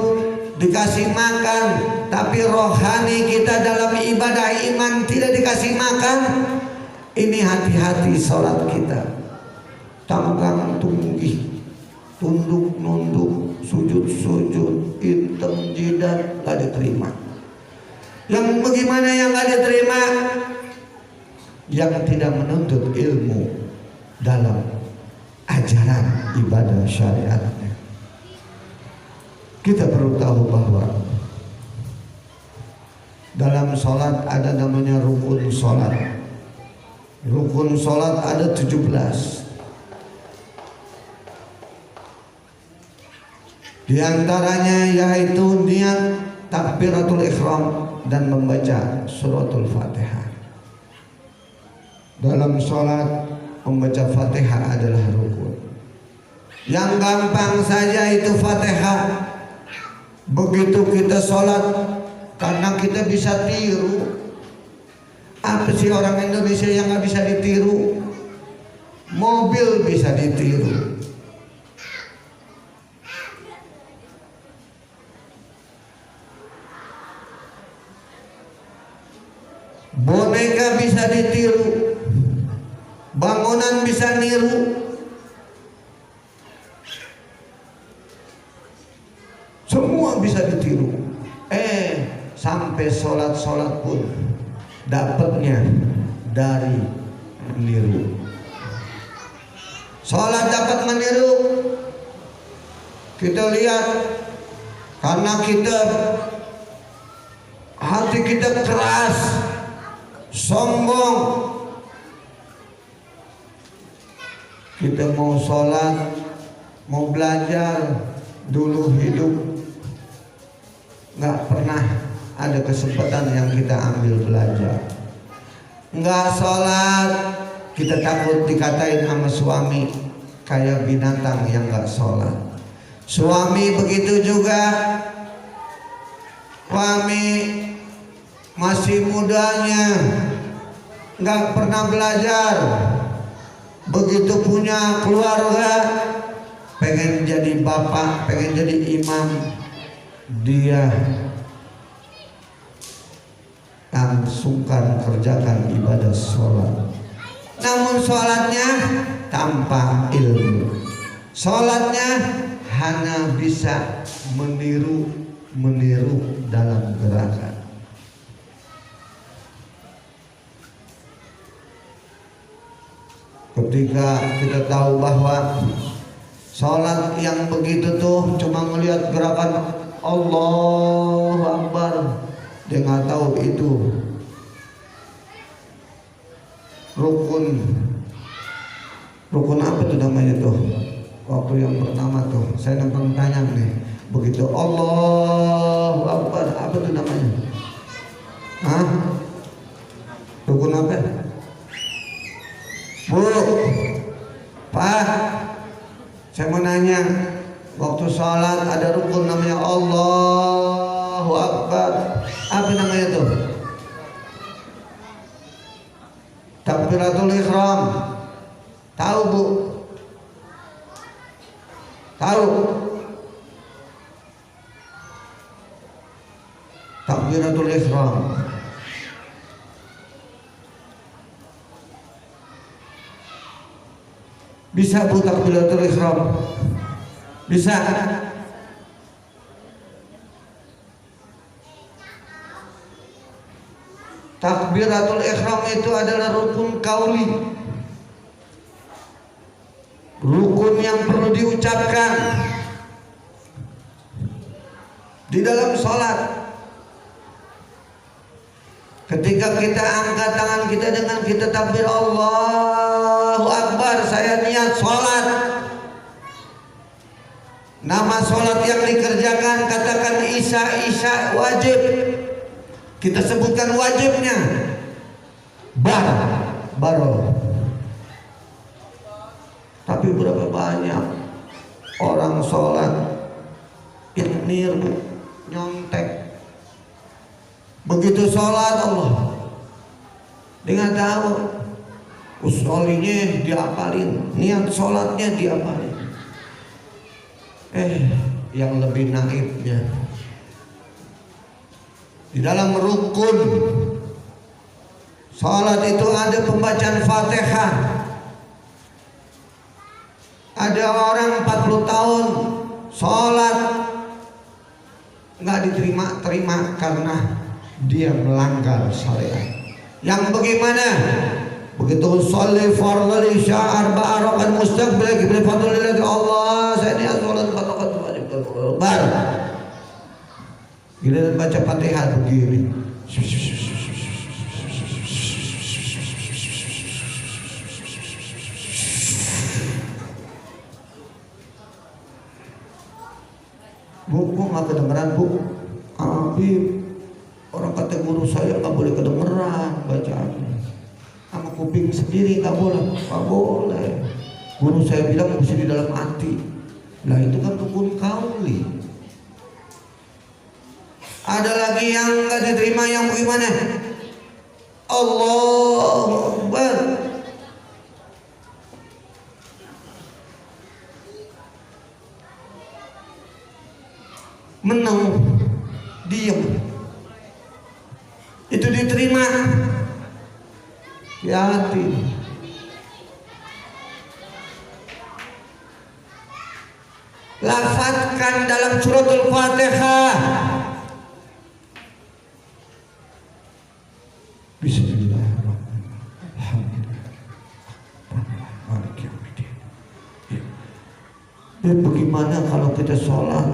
F: dikasih makan, tapi rohani kita dalam ibadah iman tidak dikasih makan, ini hati-hati sholat kita. Tanggang tunggih, tunduk nunduk, sujud sujud, hitam jidat, gak diterima. Yang bagaimana yang gak diterima? Yang tidak menuntut ilmu dalam ajaran ibadah syariatnya. Kita perlu tahu bahwa dalam sholat ada namanya rukun sholat. Rukun sholat ada 17. Di antaranya yaitu niat takbiratul ihram, dan membaca suratul Fatihah. Dalam sholat membaca Fatihah adalah rukun. Yang gampang saja itu Fatihah. Begitu kita sholat, karena kita bisa tiru. Apa sih orang Indonesia yang nggak bisa ditiru? Mobil bisa ditiru. Boneka bisa ditiru. Bangunan bisa niru. Semua bisa ditiru. Sampai sholat-sholat pun dapatnya dari meniru. Sholat dapat meniru. Kita lihat, karena hati kita keras, sombong. Kita mau sholat, mau belajar, dulu hidup nggak pernah ada kesempatan yang kita ambil belajar. Nggak sholat, kita takut dikatain sama suami kayak binatang yang nggak sholat. Suami begitu juga. Suami masih mudanya nggak pernah belajar. Begitu punya keluarga, pengen jadi bapak, pengen jadi imam, dia sungkan kerjakan ibadah sholat. Namun sholatnya tanpa ilmu. Sholatnya hanya bisa meniru dalam gerakan. Ketika kita tahu bahwa sholat yang begitu tuh cuma melihat gerakan Allahu Akbar, dia nggak tahu itu rukun apa tuh namanya tuh. Waktu yang pertama tuh saya nonton tayang nih, begitu Allahu Akbar, apa tuh namanya? Rukun apa? Bu, Pak, saya mau nanya, waktu sholat ada rukun namanya Allahu Akbar, apa namanya tuh? Takbiratul ihram. Tahu Bu? Tahu? Takbiratul ihram. Bisa Bu takbiratul ihram? Bisa? Takbiratul ihram itu adalah rukun kauli. Rukun yang perlu diucapkan di dalam sholat. Ketika kita angkat tangan kita dengan kita takbir Allahu Akbar, saya niat sholat. Nama sholat yang dikerjakan katakan isya wajib. Kita sebutkan wajibnya baro. Tapi berapa banyak orang sholat niru, nyontek. Begitu sholat Allah dengan tahu usolinya diapalin, niat sholatnya diapalin. Yang lebih naifnya, di dalam rukun sholat itu ada pembacaan Fatihah. Ada orang 40 tahun sholat nggak diterima karena dia melanggar syariat. Yang bagaimana? Begitu sholli fardhu isya arba'a rakaat mustaqbil qiblat fadlillahi Allah, saya niat sholat 4 rakaat wajib bar. Giliran baca Fatihah begini. Bu, nggak kedengeran Bu. Habib, orang kata guru saya nggak boleh kedengeran bacaannya. Sama kuping sendiri nggak boleh, nggak boleh. Guru saya bilang mesti di dalam hati. Nah itu kan rukun kauli. Ada lagi yang nggak diterima, yang bagaimana? Allahu Akbar. Menang, diam. Itu diterima. Hati. Lafadzkan dalam suratul Fatihah. Bismillahirrahmanirrahim. Bagaimana kalau kita sholat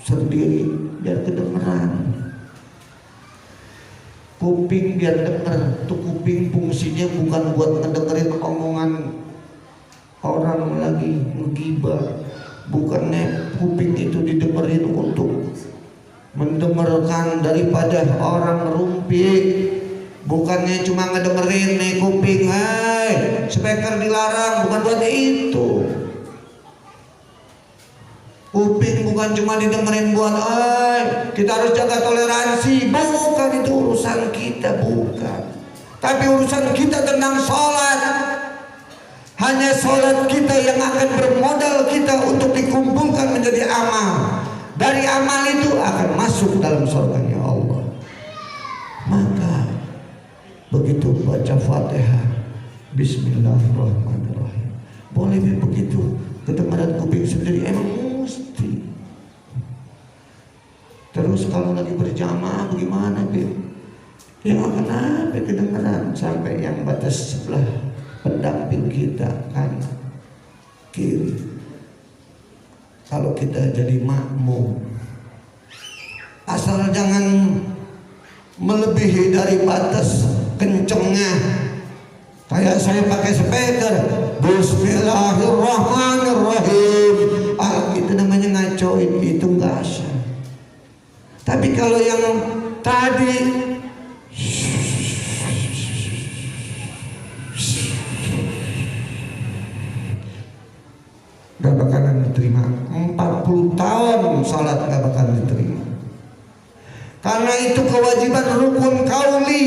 F: sendiri biar kedengeran? Kuping biar denger. Tuh kuping fungsinya bukan buat ngedengerin omongan orang lagi ngegibah. Bukannya kuping itu didengerin untuk mendengarkan daripada orang rumpi. Bukannya cuma ngedengerin nih kuping, speaker dilarang, bukan buat itu. Kuping bukan cuma didengerin buat kita harus jaga toleransi, bukan itu urusan kita, bukan. Tapi urusan kita tentang sholat. Hanya sholat kita yang akan bermodal kita untuk dikumpulkan menjadi amal. Dari amal itu akan masuk dalam surganya Allah. Maka begitu baca Fatihah, Bismillahirrahmanirrahim, boleh begitu kedengaran kuping sendiri, emang mesti. Terus kalau lagi berjamaah bagaimana, Bib? Ya kenapa kedengaran sampai yang batas sebelah pendamping kita kanan kiri. Kalau kita jadi makmum, asal jangan melebihi dari batas kencengnya. Kayak saya pakai speaker, Bismillahirrahmanirrahim, itu namanya ngacoin, itu enggak sah. Tapi kalau yang tadi gak bakalan diterima. 40 tahun salat gak bakalan diterima. Karena itu kewajiban rukun kauli.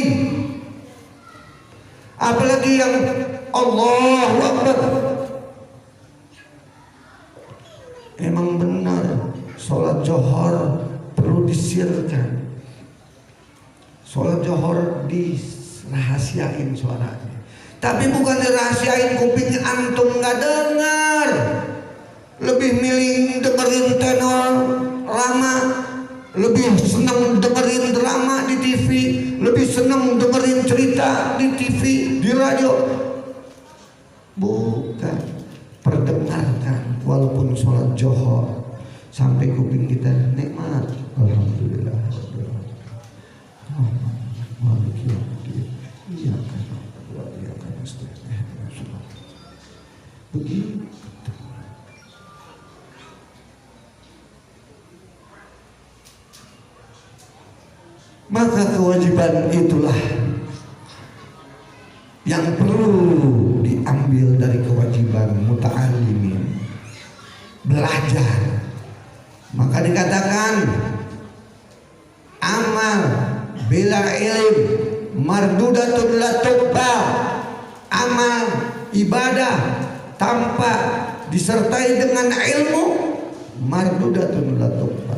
F: Apalagi yang Allahu Akbar. Emang benar salat johor perlu disirkan. Salat johor dirahasiain suaranya. Tapi bukan dirahasiain kuping antum gak dengar. Lebih milih dengerin tenor lama, lebih senang dengerin drama di TV, lebih senang dengerin cerita di TV, di radio. Bukan, perdengarkan walaupun sholat johor sampai kuping kita nikmat. Alhamdulillah. Begitu. Maka kewajiban itulah yang perlu diambil dari kewajiban muta'allimin, belajar. Maka dikatakan amal bila ilm mardudatun la tuqba. Amal ibadah tanpa disertai dengan ilmu mardudatun la tuqba,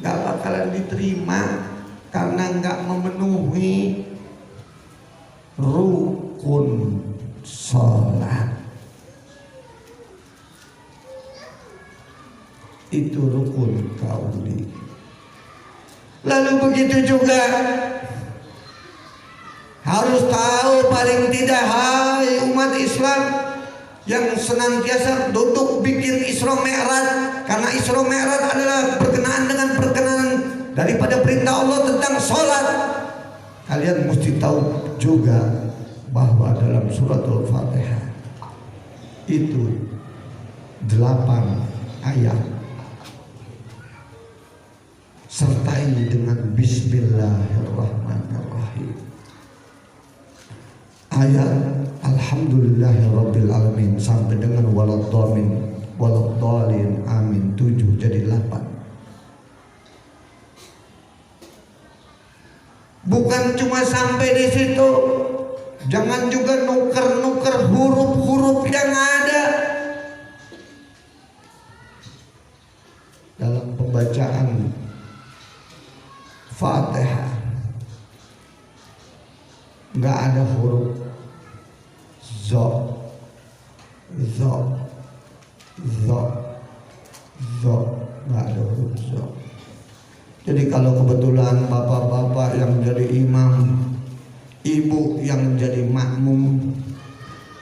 F: gak bakalan diterima. Karena enggak memenuhi rukun sholat. Itu rukun kauli. Lalu begitu juga harus tahu paling tidak, hai umat Islam yang senantiasa duduk bikin Isra Mi'raj. Karena Isra Mi'raj adalah berkenaan dengan perkenanan daripada perintah Allah tentang sholat. Kalian mesti tahu juga bahwa dalam suratul Fatihah itu 8 ayat. sertai dengan Bismillahirrahmanirrahim. Ayat Alhamdulillahirrabbilalamin sampai dengan waladhdallin amin 7 jadi 8. Bukan cuma sampai di situ, jangan juga nuker-nuker huruf-huruf yang ada dalam pembacaan Fatihah. Nggak ada huruf zo, nggak ada huruf zo. Jadi kalau kebetulan bapak-bapak yang jadi imam, ibu yang jadi makmum,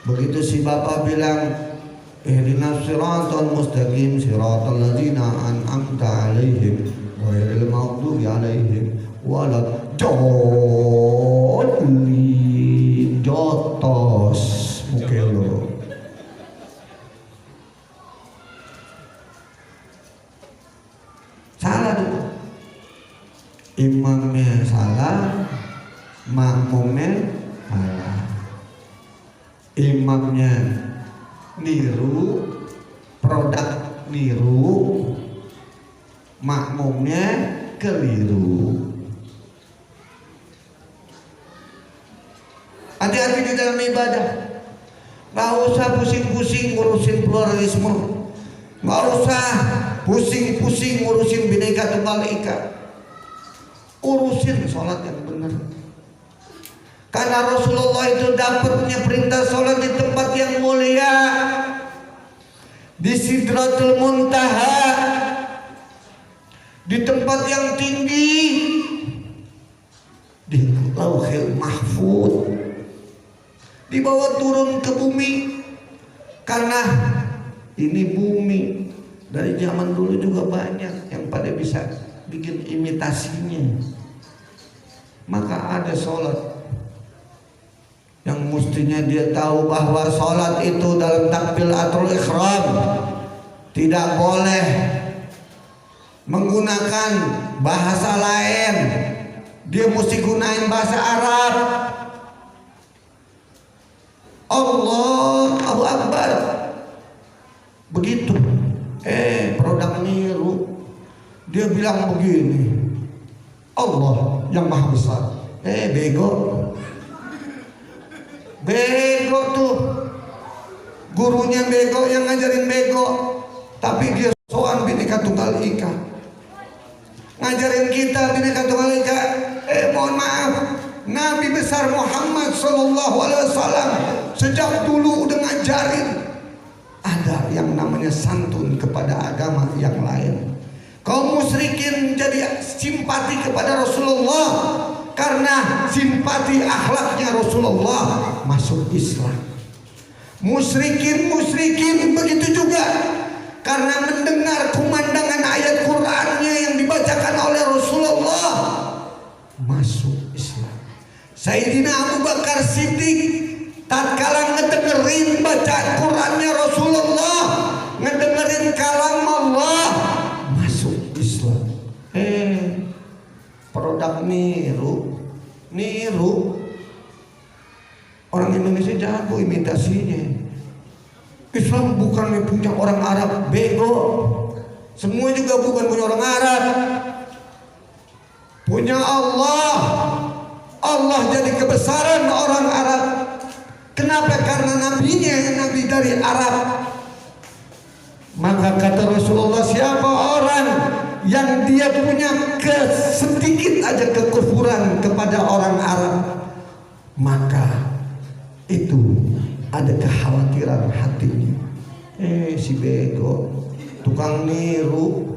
F: begitu si bapak bilang ihdinas siratal mustaqim siratal ladzina an'amta 'alaihim ghairil maghdubi 'alaihim waladdallin, jotos mukelo. Salah dulu. Imamnya salah, makmumnya salah. Imamnya niru, produk niru, makmumnya keliru. Hati-hati di dalam ibadah. Gak usah pusing-pusing ngurusin pluralisme, gak usah pusing-pusing ngurusin Bhinneka Tunggal Ika. Urusin sholat yang benar. Karena Rasulullah itu dapatnya perintah sholat di tempat yang mulia, di Sidratul Muntaha, di tempat yang tinggi, di Lauhil Mahfuz, dibawa turun ke bumi. Karena ini bumi dari zaman dulu juga banyak yang pada bisa bikin imitasinya. Maka ada sholat yang mestinya dia tahu bahwa sholat itu dalam takbiratul ihram tidak boleh menggunakan bahasa lain, dia mesti gunain bahasa Arab. Allahu Akbar, begitu. Produk niru, dia bilang begini, Allah yang maha besar. Bego tuh, gurunya bego, yang ngajarin bego, tapi dia soal Bhinneka Tunggal Ika, ngajarin kita Bhinneka Tunggal Ika. Mohon maaf, Nabi besar Muhammad SAW sejak dulu udah ngajarin ada yang namanya santun kepada agama yang lain. Kaum musyrikin jadi simpati kepada Rasulullah karena simpati akhlaknya Rasulullah, masuk Islam. Musyrikin begitu juga karena mendengar kumandangan ayat Qur'annya yang dibacakan oleh Rasulullah, masuk Islam. Sayyidina Abu Bakar Siddiq tatkala ngedengerin bacaan Qur'annya Rasulullah, ngedengerin kalam Allah, masuk Islam. Produk niru. Orang Indonesia jago imitasinya. Islam bukan punya orang Arab, bego. Semua juga bukan punya orang Arab, punya Allah. Allah jadi kebesaran orang Arab. Kenapa? Karena nabinya nabi dari Arab. Maka kata Rasulullah, siapa orang yang dia punya sedikit aja kekufuran kepada orang Arab, maka itu ada kekhawatiran hatinya. Si bego, tukang niru,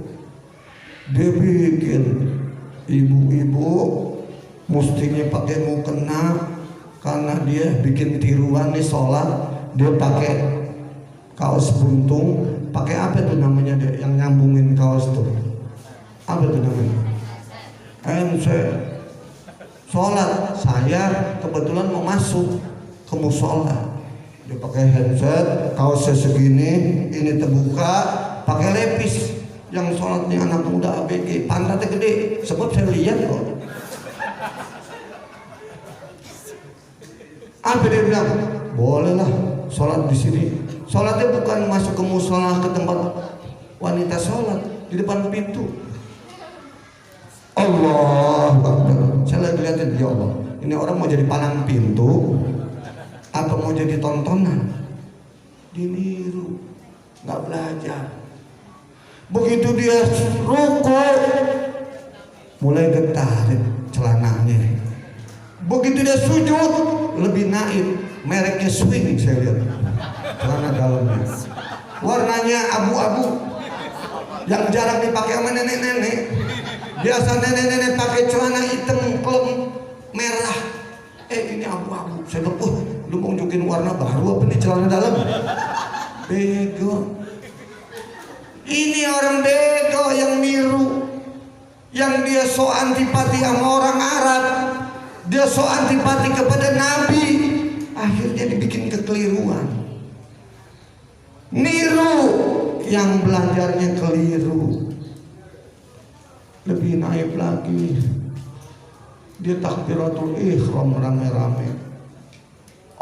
F: dia bikin ibu-ibu mestinya pakai mukena, karena dia bikin tiruan nih sholat, dia pakai kaos buntung, pakai apa tuh namanya dia yang nyambungin kaos tuh, apa tuh namanya? Sholat, saya kebetulan mau masuk ke musola, dia pakai headset, kaosnya segini, ini terbuka, pakai lepis, yang sholatnya anak muda ABG, pantatnya gede, sebab saya lihat kok. Apa dia bilang? Bolehlah sholat di sini. Sholatnya bukan masuk ke musola, ke tempat wanita sholat, di depan pintu. Allah Akbar. Saya lagi lihatin, ya Allah, ini orang mau jadi palang pintu apa mau jadi tontonan? Diniru, nggak belajar. Begitu dia rukuk, mulai getarin celananya. Begitu dia sujud, lebih naik, mereknya swing saya lihat. Celana dalamnya, warnanya abu-abu, yang jarang dipakai sama nenek-nenek. Biasa nenek-nenek pakai celana hitam klem merah. Ini abu-abu. Saya bilang, lu mau nunjukin warna baru apa nih celana dalam? Bego. Ini orang bego yang niru, yang dia so antipati sama orang Arab, dia so antipati kepada Nabi, akhirnya dibikin kekeliruan. Niru yang belajarnya keliru. Lebih naik lagi, dia takbiratul ihram rame-rame.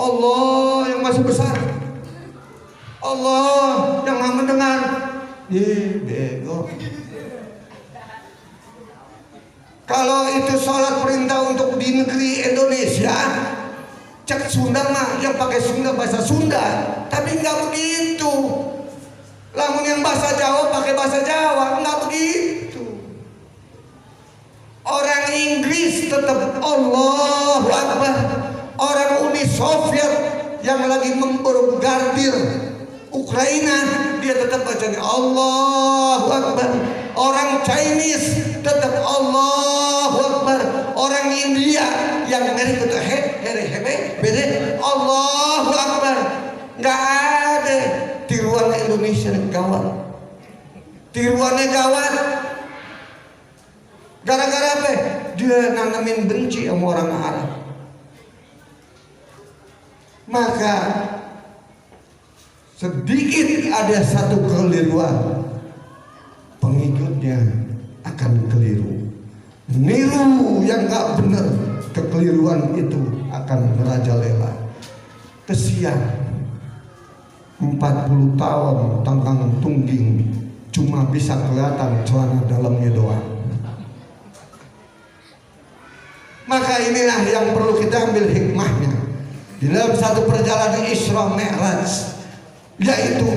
F: Allah yang masih besar, Allah yang maha mendengar. Bego. Kalau itu sholat perintah untuk di negeri Indonesia, cek Sunda mah yang pakai Sunda bahasa Sunda, tapi nggak begitu. Lamun yang bahasa Jawa pakai bahasa Jawa, nggak begitu. Orang Inggris tetap Allahu Akbar. Orang Uni Soviet yang lagi membombardir Ukraina, dia tetap bacanya Allahu Akbar. Orang Chinese tetap Allahu Akbar. Orang India yang dari kota beda Allahu Akbar. Nggak ada tiruan Indonesia gawat. Tiruannya gawat. Gara-gara apa? Dia nanamin benci sama orang Arab. Maka sedikit ada satu kekeliruan, pengikutnya akan keliru. Niru yang gak benar, kekeliruan itu akan merajalela. Kesian 40 tahun tangkang tungging cuma bisa kelihatan celana dalamnya doang. Maka inilah yang perlu kita ambil hikmahnya di dalam satu perjalanan Isra Mi'raj, yaitu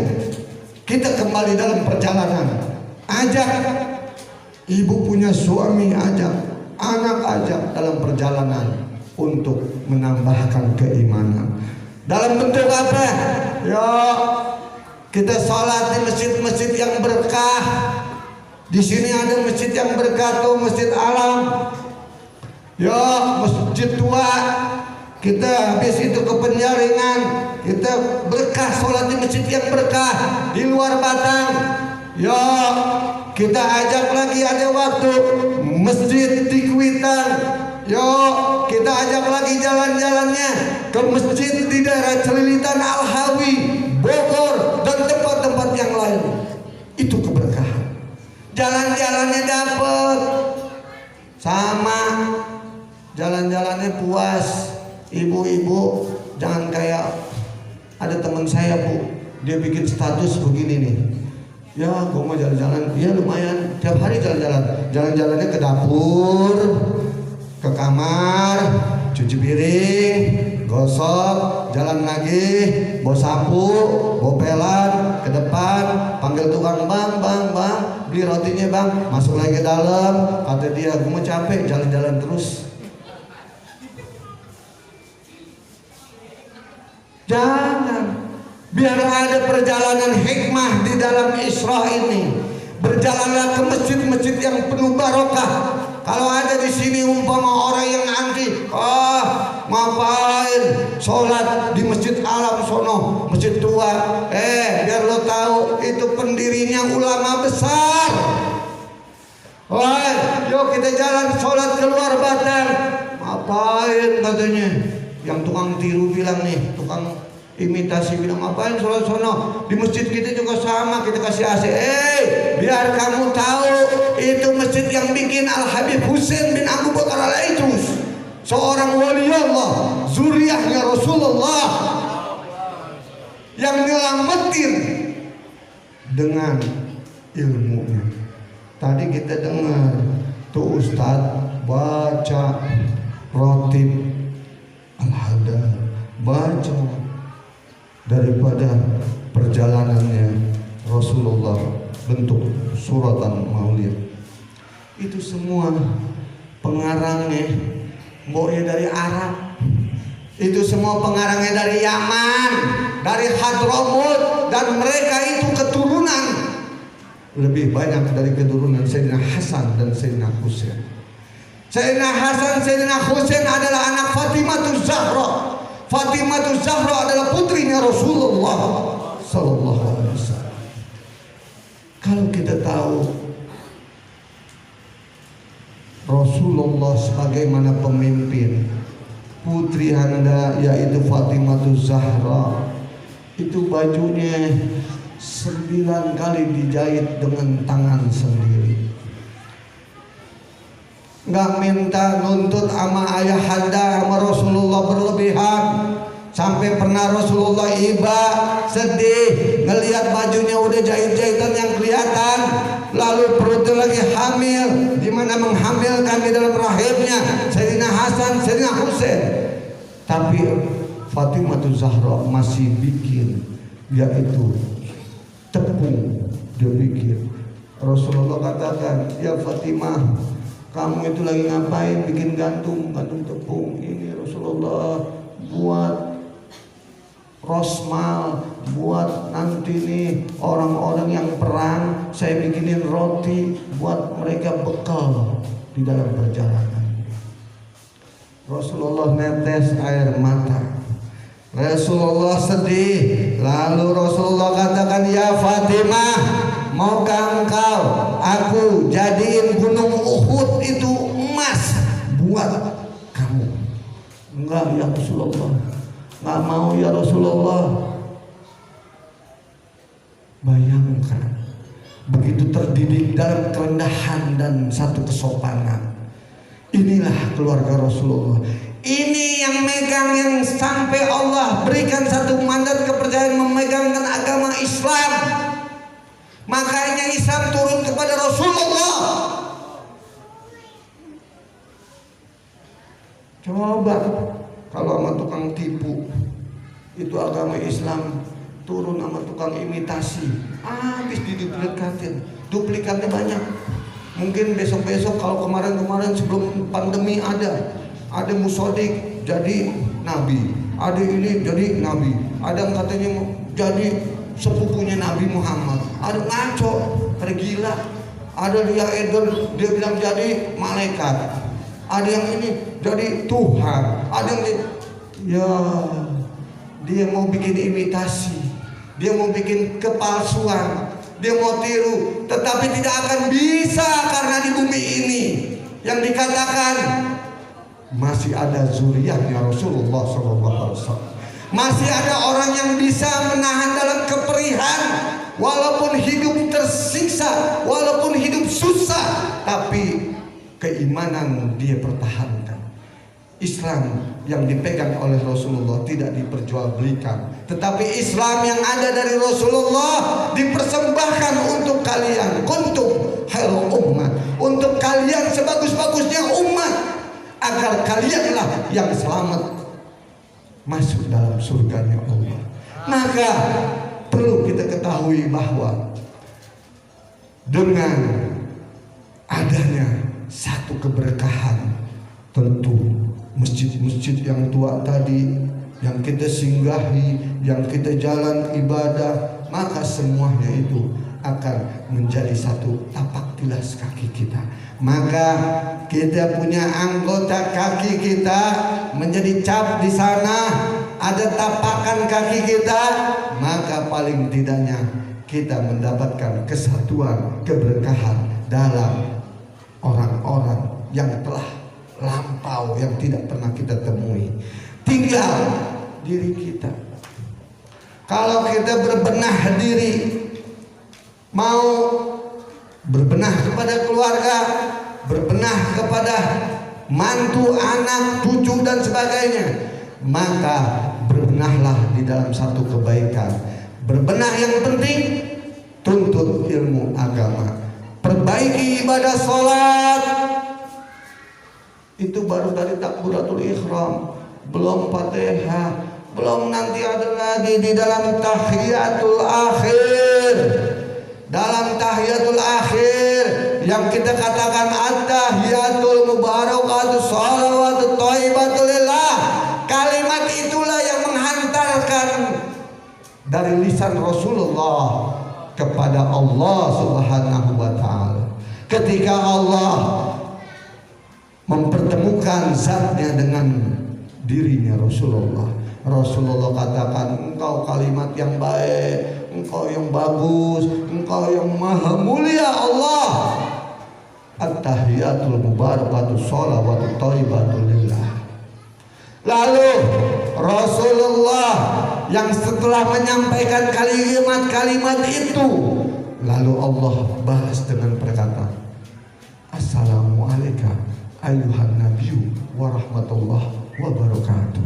F: kita kembali dalam perjalanan, ajak ibu punya suami, ajak anak, ajak dalam perjalanan untuk menambahkan keimanan. Dalam bentuk apa? Ya, kita sholat di masjid-masjid yang berkah. Di sini ada masjid yang berkah tuh, Masjid Alam. Ya, masjid tua. Kita habis itu ke Penjaringan, kita berkah sholat di masjid yang berkah di luar Batang. Ya, kita ajak lagi ada waktu masjid di Kuitang. Yo, kita ajak lagi jalan-jalannya ke masjid di daerah Celilitan, Al-Hawi, Bogor, dan tempat-tempat yang lain. Itu keberkahan. Jalan-jalannya dapat, sama jalan-jalannya puas. Ibu-ibu jangan kayak ada teman saya, Bu, dia bikin status begini nih. Ya, gue mau jalan-jalan, ya lumayan, tiap hari jalan-jalan. Jalan-jalannya ke dapur, ke kamar, cuci piring, gosok, jalan lagi, bawa sapu, bawa pelan, ke depan, panggil tukang, bang, beli rotinya bang, masuk lagi ke dalam, kata dia, gue mau capek, jalan-jalan terus. Jangan, biar ada perjalanan hikmah di dalam Isra ini. Berjalanlah ke masjid-masjid yang penuh barokah. Kalau ada di sini umpama orang yang anti, ngapain sholat di Masjid Alam sono, masjid tua. Biar lo tahu itu pendirinya ulama besar. Wah, yuk kita jalan sholat keluar Batang. Ngapain katanya? Yang tukang tiru bilang nih, tukang imitasi bilang, ngapain sholat sono? Di masjid kita juga sama, kita kasih AC. Biar kamu tahu, itu masjid yang bikin Al Habib Husain bin Abu Bakar Al-Aitrus, seorang wali Allah, zuriyahnya Rasulullah, yang nyelamatin dengan ilmunya. Tadi kita dengar tuh Ustadz baca rotib Al-Hadar, baca daripada perjalanannya Rasulullah bentuk suratan maulid. Itu semua pengarangnya mboknya dari Arab, itu semua pengarangnya dari Yaman, dari Hadramut, dan mereka itu keturunan lebih banyak dari keturunan Sayyidina Hasan dan Sayyidina Husain. Sayyidina Hasan, Sayyidina Husain adalah anak Fatimah Zahra. Fatimah Zahra adalah putrinya Rasulullah sallallahu alaihi wasallam. Kalau kita tahu Rasulullah sebagaimana pemimpin, putri Anda yaitu Fatimah Zahra itu bajunya 9 kali dijahit dengan tangan sendiri. Nggak minta nuntut sama ayah Anda sama Rasulullah berlebihan. Sampai pernah Rasulullah iba sedih ngelihat bajunya udah jahit-jahitan yang kelihatan, lalu perutnya lagi hamil, dimana menghamilkan di dalam rahimnya Sayyidina Hasan, Sayyidina Husain. Tapi Fatimah Zahra masih bikin, yaitu tepung dia bikin. Rasulullah katakan, ya Fatimah, kamu itu lagi ngapain bikin gantung tepung ini? Rasulullah buat rosmal, buat nanti nih orang-orang yang perang, saya bikinin roti buat mereka bekal di dalam perjalanan. Rasulullah netes air mata, Rasulullah sedih. Lalu Rasulullah katakan, ya Fatimah, maukah engkau aku jadiin gunung Uhud itu emas buat kamu? Enggak ya Rasulullah, nggak mau ya Rasulullah. Bayangkan, begitu terdidik dalam kerendahan dan satu kesopanan. Inilah keluarga Rasulullah. Ini yang megang, yang sampai Allah berikan satu mandat kepercayaan memegangkan agama Islam. Makanya Islam turun kepada Rasulullah. Coba kalau sama tukang tipu, itu agama Islam turun sama tukang imitasi, habis diduplikatkan, duplikatnya banyak. Mungkin besok-besok, kalau kemarin-kemarin sebelum pandemi ada musodik jadi nabi, ada ini jadi nabi, ada yang katanya jadi sepupunya Nabi Muhammad, ada ngaco, ada gila, ada dia edel, dia bilang jadi malaikat, ada yang ini jadi Tuhan, ada yang ya dia mau bikin imitasi, dia mau bikin kepalsuan, dia mau tiru, tetapi tidak akan bisa karena di bumi ini yang dikatakan masih ada zuriyahnya Rasulullah SAW. Masih ada orang yang bisa menahan dalam keperihan, walaupun hidup tersiksa, walaupun hidup susah, tapi keimanan dia pertahankan. Islam yang dipegang oleh Rasulullah tidak diperjualbelikan, tetapi Islam yang ada dari Rasulullah dipersembahkan untuk kalian, kuntum khairul ummah, untuk kalian sebagus-bagusnya umat, agar kalianlah yang selamat masuk dalam surganya Allah. Maka perlu kita ketahui bahwa dengan adanya satu keberkahan, tentu masjid-masjid yang tua tadi yang kita singgahi, yang kita jalan ibadah, maka semuanya itu akan menjadi satu tapak tilas kaki kita. Maka kita punya anggota kaki kita menjadi cap di sana, ada tapakan kaki kita, maka paling tidaknya kita mendapatkan kesatuan, keberkahan dalam orang-orang yang telah lampau, yang tidak pernah kita temui. Tinggal diri kita. Kalau kita berbenah diri, mau berbenah kepada keluarga, berbenah kepada mantu, anak, cucu dan sebagainya, maka berbenahlah di dalam satu kebaikan. Berbenah yang penting, tuntut ilmu agama, perbaiki ibadah sholat. Itu baru dari takbiratul ihram, belum Fatihah, belum nanti ada lagi di dalam tahiyatul akhir. Dalam tahiyatul akhir yang kita katakan at-tahiyatul mubarakatuh shalawatut thayyibatul lillah, kalimat itulah yang menghantarkan dari lisan Rasulullah kepada Allah Subhanahu wa taala. Ketika Allah mempertemukan zatnya dengan dirinya Rasulullah, Rasulullah katakan, engkau kalimat yang baik, engkau yang bagus, engkau yang maha mulia Allah. At-tahiyatul mubarakatuh shalawatut thayyibatul lillah. Lalu Rasulullah yang setelah menyampaikan kalimat-kalimat itu, lalu Allah balas dengan perkataan, Assalamualaikum ayuhan nabiyyu warahmatullahi wabarakatuh.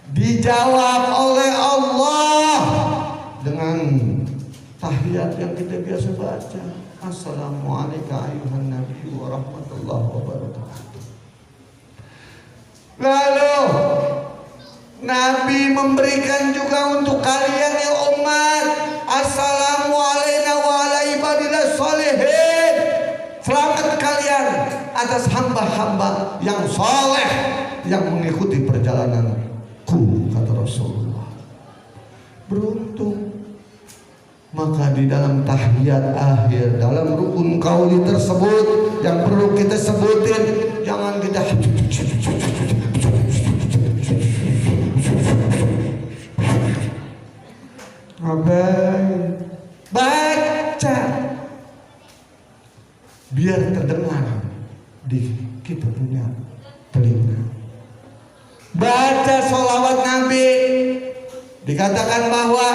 F: Dijawab oleh Allah dengan tahiyat yang kita biasa baca, Assalamualaikum ayuhan nabiyyu warahmatullahi wabarakatuh. Lalu Nabi memberikan juga untuk kalian ya umat, Assalamualaikum wa ala ibadillah sholihin. Selamat kalian atas hamba-hamba yang soleh yang mengikuti perjalananku, kata Rasulullah. Beruntung. Maka di dalam tahiyat akhir, dalam rukun qauli tersebut yang perlu kita sebutin, jangan kita baca biar terdengar di kita punya telinga. Baca sholawat Nabi. Dikatakan bahwa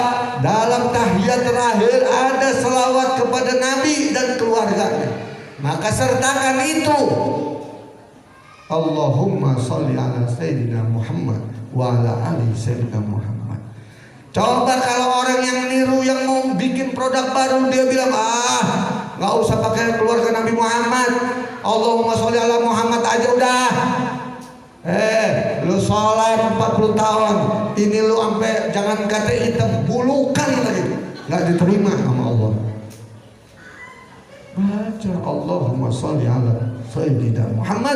F: dalam tahiyat terakhir ada selawat kepada Nabi dan keluarganya. Maka sertakan itu. Allahumma sholli ala Sayyidina Muhammad wa ala ali Sayyidina Muhammad. Coba kalau orang yang niru, yang mau bikin produk baru, dia bilang, gak usah pakai keluarga Nabi Muhammad, Allahumma sholli ala Muhammad aja udah. Lu sholat 40 tahun, ini lu sampai jangan kata hitam, bulukan lagi, nggak diterima sama Allah. Baca Allahumma sholli ala Sayyidina Muhammad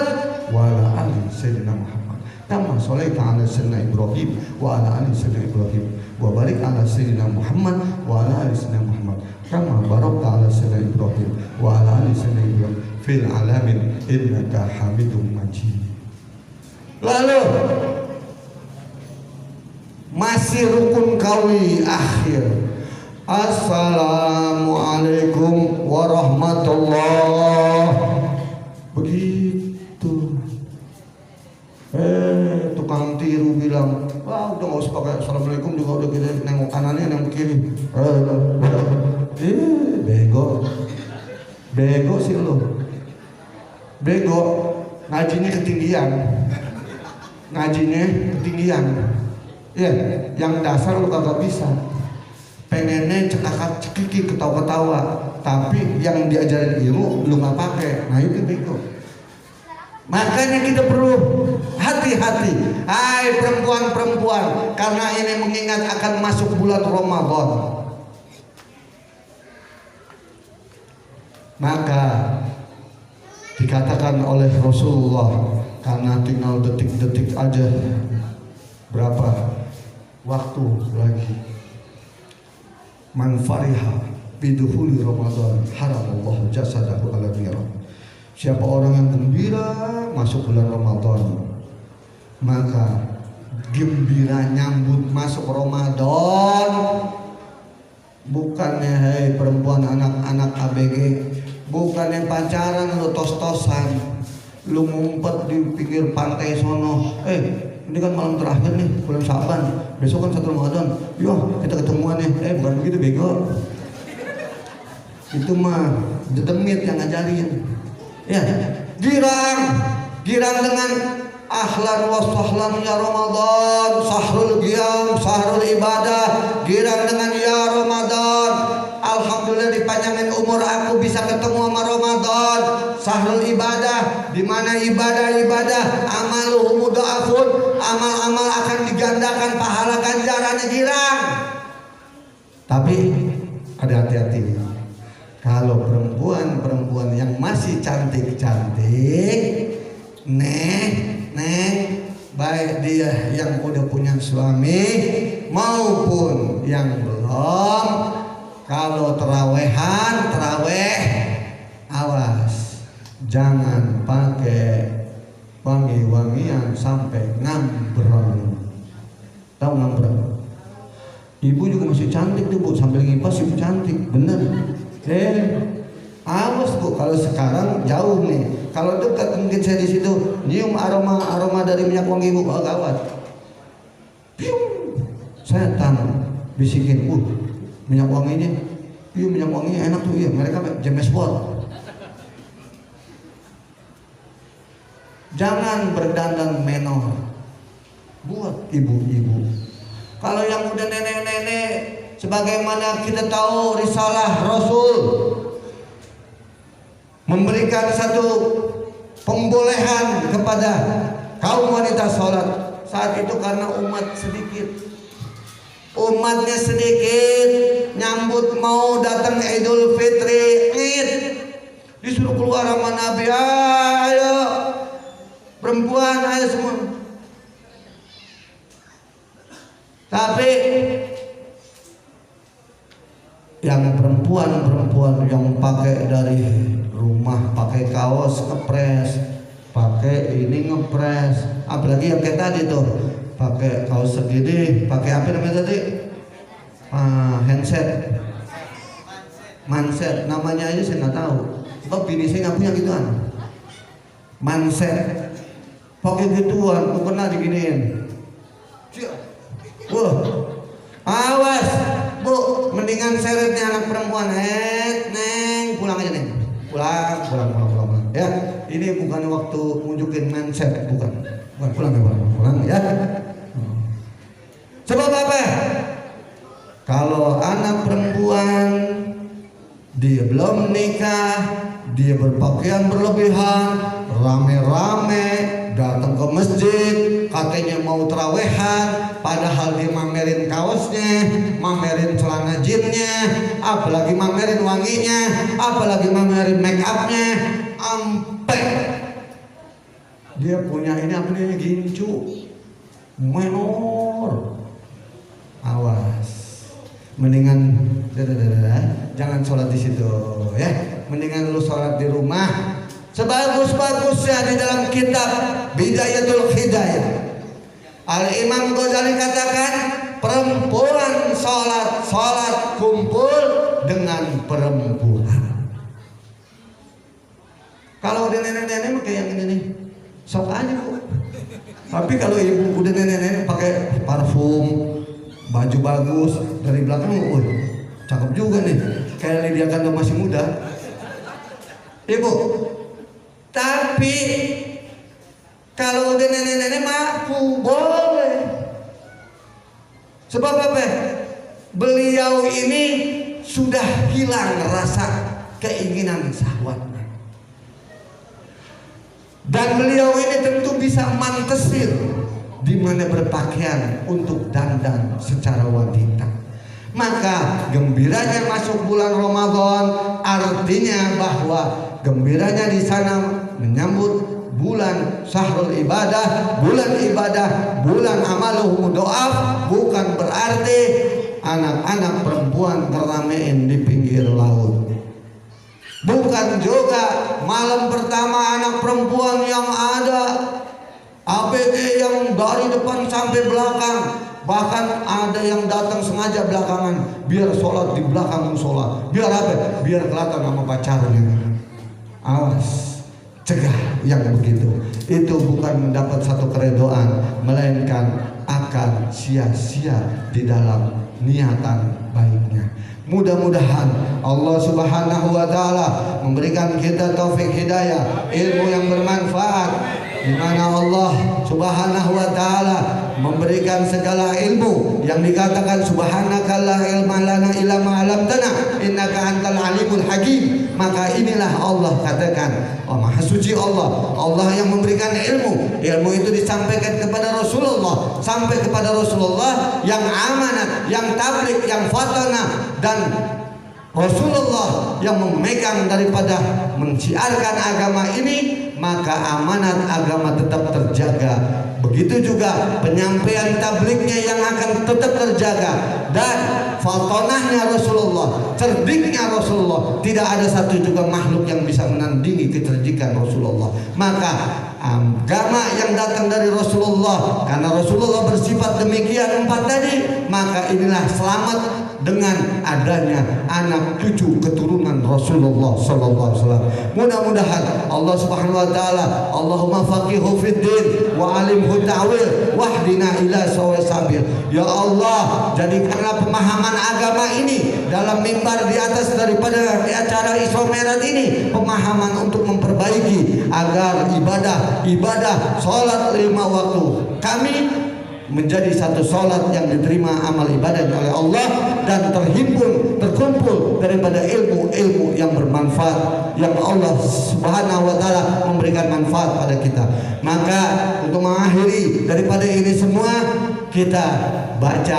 F: wa ala ali Sayyidina Muhammad. Kama sholaita ala Sayyidina Ibrahim wa ala ali Sayyidina Ibrahim wa barik ala Sayyidina Muhammad wa ala ali Sayyidina Muhammad. Kama barakta ala Sayyidina Ibrahim wa ala ali Sayyidina Ibrahim fil alamin innaka Hamidum Majid. Lalu masih rukun qauli akhir, Assalamualaikum warahmatullahi. Begitu. Tukang tiru bilang, wah udah gak usah pakai Assalamualaikum juga, udah kita nengok kanannya nengok kiri. Bego sih lo. Bego, ngajinya ketinggian. Ya, yang dasar lu kagak bisa. Pengennya cekakak cekiki ketawa-ketawa, tapi yang diajarin ilmu lu nggak pakai. Nah itu bego. Makanya kita perlu hati-hati. Hai perempuan-perempuan, karena ini mengingat akan masuk bulan Ramadan. Maka dikatakan oleh Rasulullah, karena tinggal detik-detik aja, berapa waktu lagi, man fariha bidukhuli Ramadan haramallahu jasadahu ala nira. Siapa orang yang gembira masuk bulan Ramadan, maka gembira nyambut masuk Ramadan. Bukannya hei perempuan anak-anak ABG, bukannya pacaran lu tos-tosan, lu ngumpet di pinggir pantai sono. Ini kan malam terakhir nih bulan Syaban, besok kan 1 Ramadan. Yo kita ketemuan nih. Bukan begitu bego. Itu mah dedemit yang ngajarin. Ya, girang dengan ahlan wa sahlan ya Ramadan, sahrul qiyam, sahrul ibadah, girang dengan ya Ramadan. Alhamdulillah dipanjangin umur aku bisa ketemu sama Ramadan. Sahrul ibadah, di mana ibadah, amaluhu mudha'afun, amal-amal akan digandakan pahala ganjarannya girang. Tapi ada hati-hati. Kalau perempuan yang masih cantik-cantik, neng, baik dia yang udah punya suami maupun yang belum, kalau terawih, awas, jangan pakai wangi-wangian sampai ngambrong. Tahu ngambrong? Ibu juga masih cantik tuh Bu, sambil ngipas ibu cantik, bener. Awas Bu, kalau sekarang jauh nih. Kalau dekat mungkin saya di situ nyium aroma dari minyak wangi Bu, gawat. Saya bisikin, minyak wanginya, iya minyak wanginya enak tuh, iya mereka James Bond. Jangan berdandan menor buat ibu-ibu. Kalau yang udah nenek-nenek, sebagaimana kita tahu risalah Rasul memberikan satu pembolehan kepada kaum wanita sholat. Saat itu karena umatnya sedikit, nyambut mau datang Idul Fitri, Id, disuruh keluar sama Nabi, ayo perempuan, ayo semua. Tapi yang perempuan yang pakai dari rumah, pakai kaos ngepres, pakai ini ngepres, apalagi yang kayak tadi tuh pakai kaos segini, pakai apa namanya tadi, manset namanya aja saya nggak tahu. Bini saya nggak punya gituan, manset, pakai gituan, aku pernah diginiin. Wah, awas Bu, mendingan seretnya anak perempuan, neng, pulang aja neng, pulang. Ya, ini bukan waktu nunjukin mindset, bukan pulang ya. Sebab apa? Kalau anak perempuan dia belum nikah, dia berpakaian berlebihan, rame-rame datang ke masjid, katanya mau terawehan, padahal dia mamerin kaosnya, mamerin celana jeansnya, apalagi mamerin wanginya, apalagi mamerin make upnya, ampe dia punya ini apa namanya gincu, menor. Awas, mendingan jangan sholat di situ ya, mendingan lu sholat di rumah. Sebagus-bagusnya di dalam kitab Bidayatul Hidayah, Al-Imam Ghazali katakan perempuan sholat kumpul dengan perempuan. Kalau udah nenek-nenek kayak yang ini nih, sok aja Bu. Tapi kalau ibu udah nenek-nenek pakai parfum, baju bagus, dari belakang, cakep juga nih, kayak Lydia Kandung masih muda. Ibu, tapi kalau udah nenek-nenek mampu boleh. Sebab apa? Beliau ini sudah hilang rasa keinginan syahwatnya. Dan beliau ini tentu bisa mantesir di mana berpakaian untuk dandan secara wanita. Maka gembiranya masuk bulan Ramadan artinya bahwa gembiranya di sana menyambut bulan syahrul ibadah, bulan amaluhu doaf, bukan berarti anak-anak perempuan ngeramein di pinggir laut. Bukan juga malam pertama anak perempuan yang ada ABG yang dari depan sampai belakang, bahkan ada yang datang sengaja belakangan biar sholat di belakang musola. Biar apa? Biar kelihatan sama pacarnya. Awas, cegah yang begitu. Itu bukan mendapat satu keredoan, melainkan akan sia-sia di dalam niatan baiknya. Mudah-mudahan Allah Subhanahu wa taala memberikan kita taufik hidayah, ilmu yang bermanfaat, di mana Allah Subhanahu wa taala memberikan segala ilmu yang dikatakan subhanaka la ilma lana illa ma 'allamtana innaka antal alimul hakim. Maka inilah Allah katakan, oh maha suci Allah, Allah yang memberikan ilmu. Ilmu itu disampaikan kepada Rasulullah, sampai kepada Rasulullah yang amanat, yang tabligh, yang fatana, dan Rasulullah yang memegang daripada menciarkan agama ini, maka amanat agama tetap terjaga. Begitu juga penyampaian tablighnya yang akan tetap terjaga, dan fatonahnya Rasulullah, cerdiknya Rasulullah. Tidak ada satu juga makhluk yang bisa menandingi kecerdikan Rasulullah. Maka agama yang datang dari Rasulullah, karena Rasulullah bersifat demikian empat tadi, maka inilah selamat dengan adanya anak cucu keturunan Rasulullah sallallahu alaihi wasallam. Mudah-mudahan Allah Subhanahu wa taala, Allahumma faqihu fid din wa alimhu ta'wil wahdina ila sawa'is sabil. Ya Allah, jadikanlah pemahaman agama ini dalam mimbar di atas daripada acara Isra Mi'raj ini pemahaman untuk memperbaiki agar ibadah salat 5 waktu kami menjadi satu salat yang diterima amal ibadah oleh Allah, dan terkumpul daripada ilmu-ilmu yang bermanfaat yang Allah Subhanahu wa taala memberikan manfaat pada kita. Maka untuk mengakhiri daripada ini semua, kita baca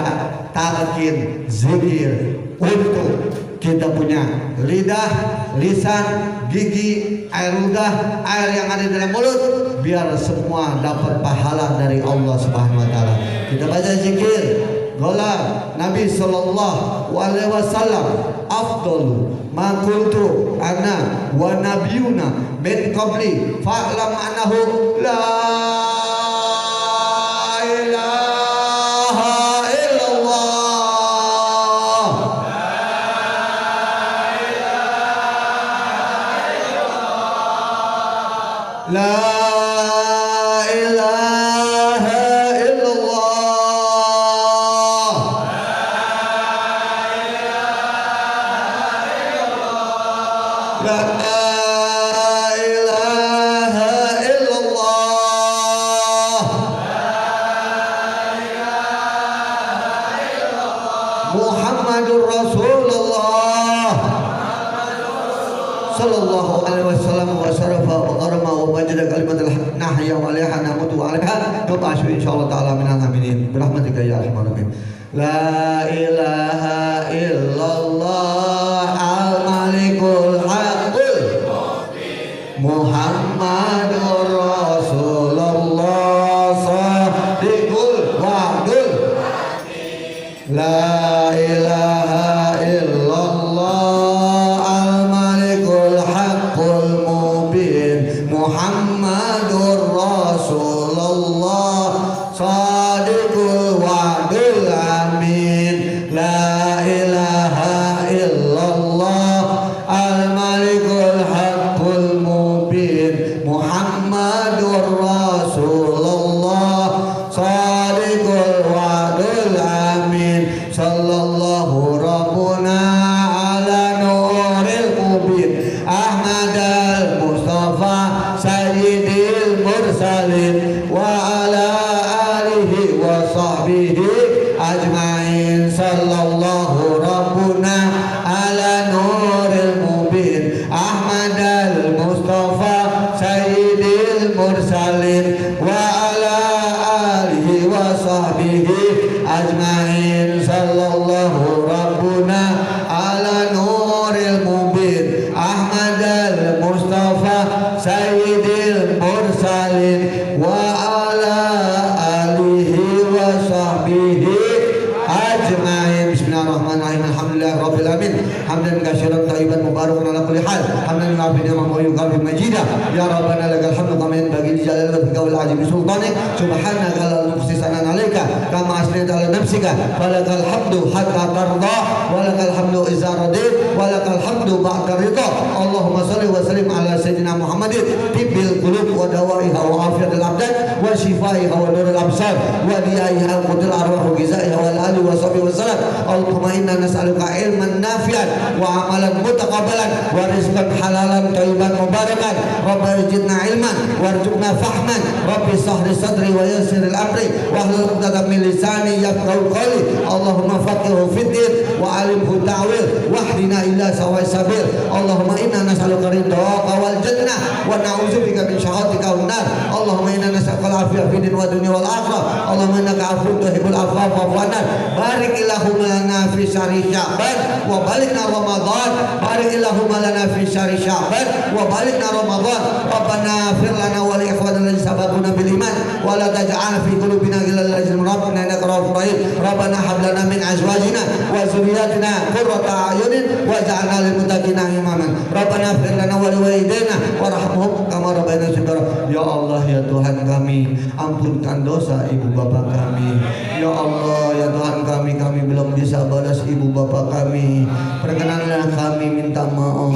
F: talqin zikir untuk kita punya lidah, lisan, gigi, air ludah, air yang ada dalam mulut, biar semua dapat pahala dari Allah Subhanahu wa taala. Kita baca zikir qala Nabi sallallahu alaihi wasallam, afdalu ma kuntu ana wa nabiyuna min qabli fa'lam annahu la ilaha illallah. La ilaha illallah. La ilaha illallah. Muhammadur Rasulullah sallallahu alaihi wasallam wa syarafa wa karama wa majda kalimatul nahya wa alaiha namutu wa alaiha tu'ashu insyaallah ta'ala minal aminin birahmatika ya arhamar rahimin. La ilaha illallah al-malikul haqqul Muhammadur Rasulullah sadiqul wa'dul. La ilaha illallah al-malikul haqqul mubin Muhammadur Rasulullah sadiqul wa'dul amin. La ilaha illallah al-malikul haqqul mubin Muhammadur Rasulullah sadiqul wa'dul amin. Sallallahu rabbuna ala nuril mubin Ahmad al-Mustafa sayyidil mursalin wa ala alihi wa sahbihi ajma'in. Sallallahu rabbuna ala nuril mubin Ahmad al-Mustafa sayyidil mursalin wa ala alihi wa sahbihi ajma'in. Sallallahu rabbuna ala nuril mubin Ahmad al-Mustafa sayyidil mursalin wa ala alihi wa sahbihi ajma'in. Bismillahirrahmanirrahim. Alhamdulillah rabbil alamin. Hamdan katsiran thayyiban mubarakan ala kulli hal. Hamdan yu'affi ni'amahu wa yuqarrib majida. Ya rabbana lakal hamdu kama yanbaghi li jalali wajhika wal 'azimi sultanik. Subhanaka la nuhsi sana'an 'alaika kama asna asnayta ala nafsika walakal hamdu hatta tarda walakal hamdu idza radit walakal hamdu ba'da ridha. Allahumma shalli wa sallim ala sayyidina Muhammadin tibbil qulub wa dawaiha wa afiyatil abdan wa shifaiha wa nuril absar wa diyaiha wa qutul arwah wa ghizaiha wa alihi wa sahbihi wa sallam. Allahumma inna nas'aluka ilman nafi'an wa amalan mutaqabbalan wa rizqan halalan thayyiban mubarakan. Rabbana zidna ilman warzuqna fahman. Rabbi sahri sadri wa yassiril amri wahlul 'uqdatam min lisani yafqahu qawli. Allahumma faqihhu fid din wa alimhu ta'wil wahdina ila sawa'is sabil. Allahumma inna nas'aluka ridhaka wal jannah wa na'udzubika min syakhatika wan nar. Allahumma inna nas'aluka al-'afiyah fid din wa dunya wal akhirah. Allahumma innaka 'afuwwun tuhibbul 'afwa fa'fu 'anna. Barik illahumma lana fi syahri Sya'ban wa balighna Ramadan. Barik illahumma lana fi syahri Sya'ban wa balighna Ramadan. Rabbana ighfir lana wa li ikhwanina allazina sabaquna bil iman wa la taj'al fi qulubina ghillan lil ladzina amanu innaka ra'ufur rahim. Rabbana hab lana min azwajina wa dzurriyyatina qurrata a'yunin waj'alna lil muttaqina imaman. Rabbana ighfir lana wa li walidayna warhamhum kama rabbayana shighara. Ya Allah ya Tuhan kami, ampunkan dosa ibu bapa kami. Ya Allah ya Tuhan kami belum bisa balas ibu bapa kami. Perkenanlah kami minta maaf,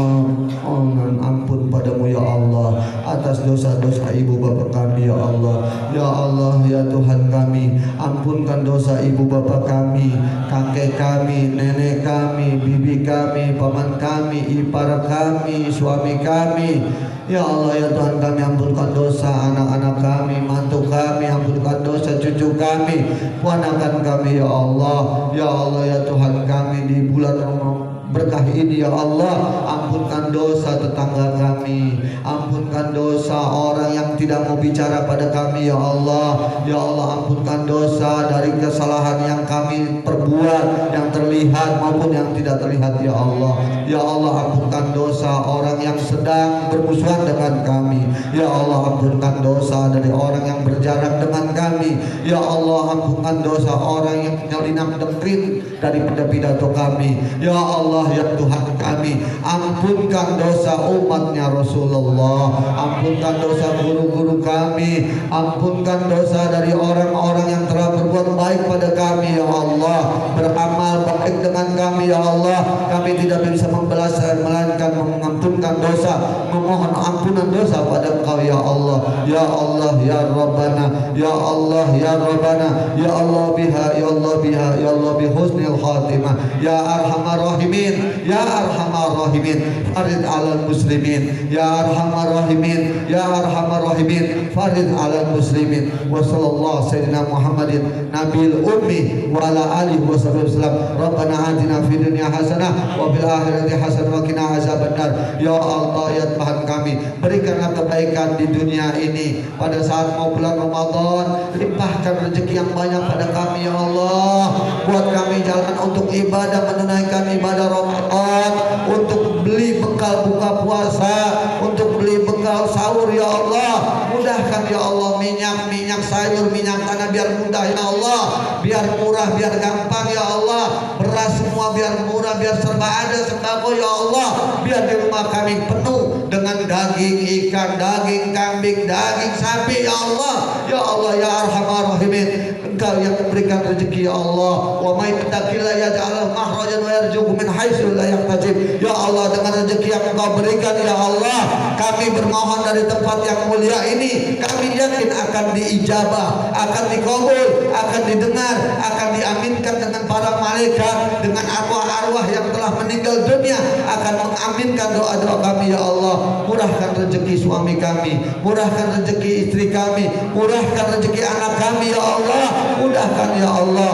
F: ampun padamu ya Allah atas dosa-dosa ibu bapa kami ya Allah. Ya Allah ya Tuhan kami, ampunkan dosa ibu bapa kami, kakek kami, nenek kami, bibi kami, paman kami, ipar kami, suami kami. Ya Allah ya Tuhan kami, ampunkan dosa anak-anak kami, mantu kami, ampunkan dosa cucu kami, ponakan kami ya Allah. Ya Allah ya Tuhan kami, di bulan berkah ini ya Allah, ampunkan dosa tetangga kami, ampunkan dosa orang yang tidak mau bicara pada kami ya Allah. Ya Allah ampunkan dosa dari kesalahan yang kami perbuat, yang terlihat maupun yang tidak terlihat ya Allah. Ya Allah ampunkan dosa orang yang sedang bermusuhan dengan kami. Ya Allah ampunkan dosa dari orang yang berjarak dengan kami. Ya Allah ampunkan dosa orang yang menyelinap dengkrin daripada pidato kami. Ya Allah ya Tuhan kami, ampunkan dosa umatnya Rasulullah, ampunkan dosa guru-guru kami, ampunkan dosa dari orang-orang yang telah berbuat baik pada kami ya Allah, beramal baik dengan kami ya Allah. Kami tidak bisa membalas melainkan mengampunkan dosa, memohon ampunan dosa pada Engkau ya Allah. Ya Allah ya Rabbana, ya Allah ya Rabbana, ya Allah biha, ya Allah biha, ya Allah bi husnil khatimah, ya arhamar rahimin, ya arhamar rahimin, farid alal muslimin, ya arhamar rahimin, ya arhamar rahimin, farid alal muslimin. Wa sallallahu sayyidina Muhammadin nabil ummi wa ala alihi wa sallam. Rabbana atina fid dunya hasanah wa fil akhirati hasanah wa qina azabannar. Ya Allah ya Tuhan kami, berikanlah kebaikan di dunia ini pada saat mau bulan Ramadan. Limpahkan rezeki yang banyak pada kami ya Allah. Buat kami jalan untuk ibadah, menunaikan ibadah Ramadan, untuk beli bekal buka puasa, untuk beli bekal sahur ya Allah. Mudahkan ya Allah, minyak sayur, minyak tanah biar mudah ya Allah, biar murah, biar gampang ya Allah. Beras semua biar murah, biar serba ada, sembako ya Allah. Biar di rumah kami penuh dengan daging ikan, daging kambing, daging sapi ya Allah. Ya Allah ya arhamar rahimin, Engkau yang memberikan rezeki ya Allah. Wa may yattaqillah yaj'al makhrajan wa yarzuqhu min haitsu la yahtasib. Ya Allah, dengan rezeki yang Engkau berikan ya Allah, kami bermohon dari tempat yang mulia ini, kami yakin akan diijabah, akan dikabul, akan didengar, akan diaminkan dengan para malaikat, dengan arwah-arwah yang telah meninggal dunia akan mengaminkan doa-doa kami ya Allah. Murahkan rezeki suami kami, murahkan rezeki istri kami, murahkan rezeki anak kami ya Allah. Mudahkan ya Allah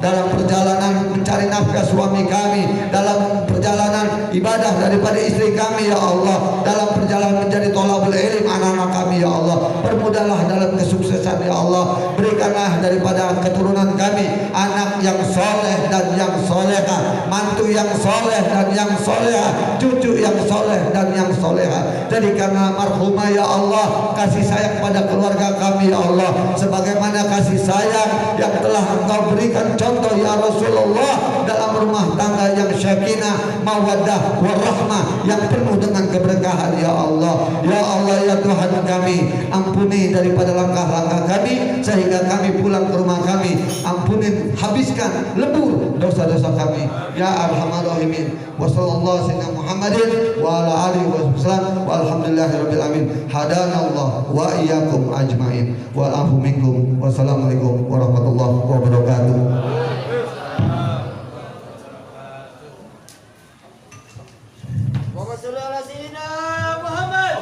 F: dalam perjalanan mencari nafkah suami kami, dalam perjalanan ibadah daripada istri kami ya Allah, dalam perjalanan menjadi thalabul ilm anak-anak kami ya Allah. Permudahlah dalam kesuksesan ya Allah. Berikanlah daripada keturunan kami anak yang soleh dan yang soleha, mantu yang soleh dan yang soleha, cucu yang soleh dan yang soleha. Jadikanlah marhumah ya Allah kasih sayang pada keluarga kami ya Allah, sebagaimana kasih sayang yang telah Engkau berikan contoh ya Rasulullah dalam rumah tangga yang syakinah, mawaddah, warahmah, yang penuh dengan keberkahan ya Allah. Ya Allah ya Tuhan kami, ampuni daripada langkah-langkah kami sehingga kami pulang ke rumah kami. Ampuni ampunin, habiskan, lebur dosa-dosa kami ya arhamar rahimin. Wa sallallahu sayyidina Muhammadin wa ala alihi wasallam walhamdulillahirabbil alamin. Hadanallah wa iyyakum ajmain wa afu minkum. Wassalamualaikum warahmatullahi wabarakatuh.
E: Allahumma sholli ala sayyidina Muhammad.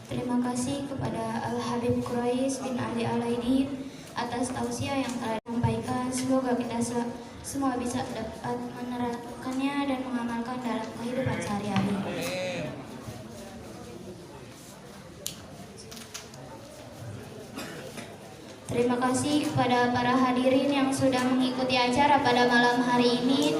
A: Terima kasih kepada Al-Habib Quraish bin Ali Al-Aidid atas tausiah yang telah disampaikan. Semoga kita semua bisa dapat menerapkannya dan mengamalkan dalam kehidupan sehari-hari. Terima kasih kepada para hadirin yang sudah mengikuti acara pada malam hari ini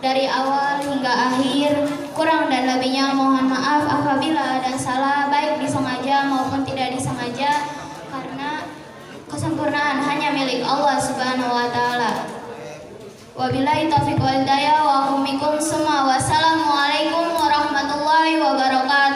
A: dari awal hingga akhir. Kurang dan lebihnya mohon maaf apabila ada salah baik disengaja maupun tidak disengaja, karena kesempurnaan hanya milik Allah Subhanahu wa taala. Wabillahi taufiq wal hidayah wa hukum semua. Wassalamualaikum warahmatullahi wabarakatuh.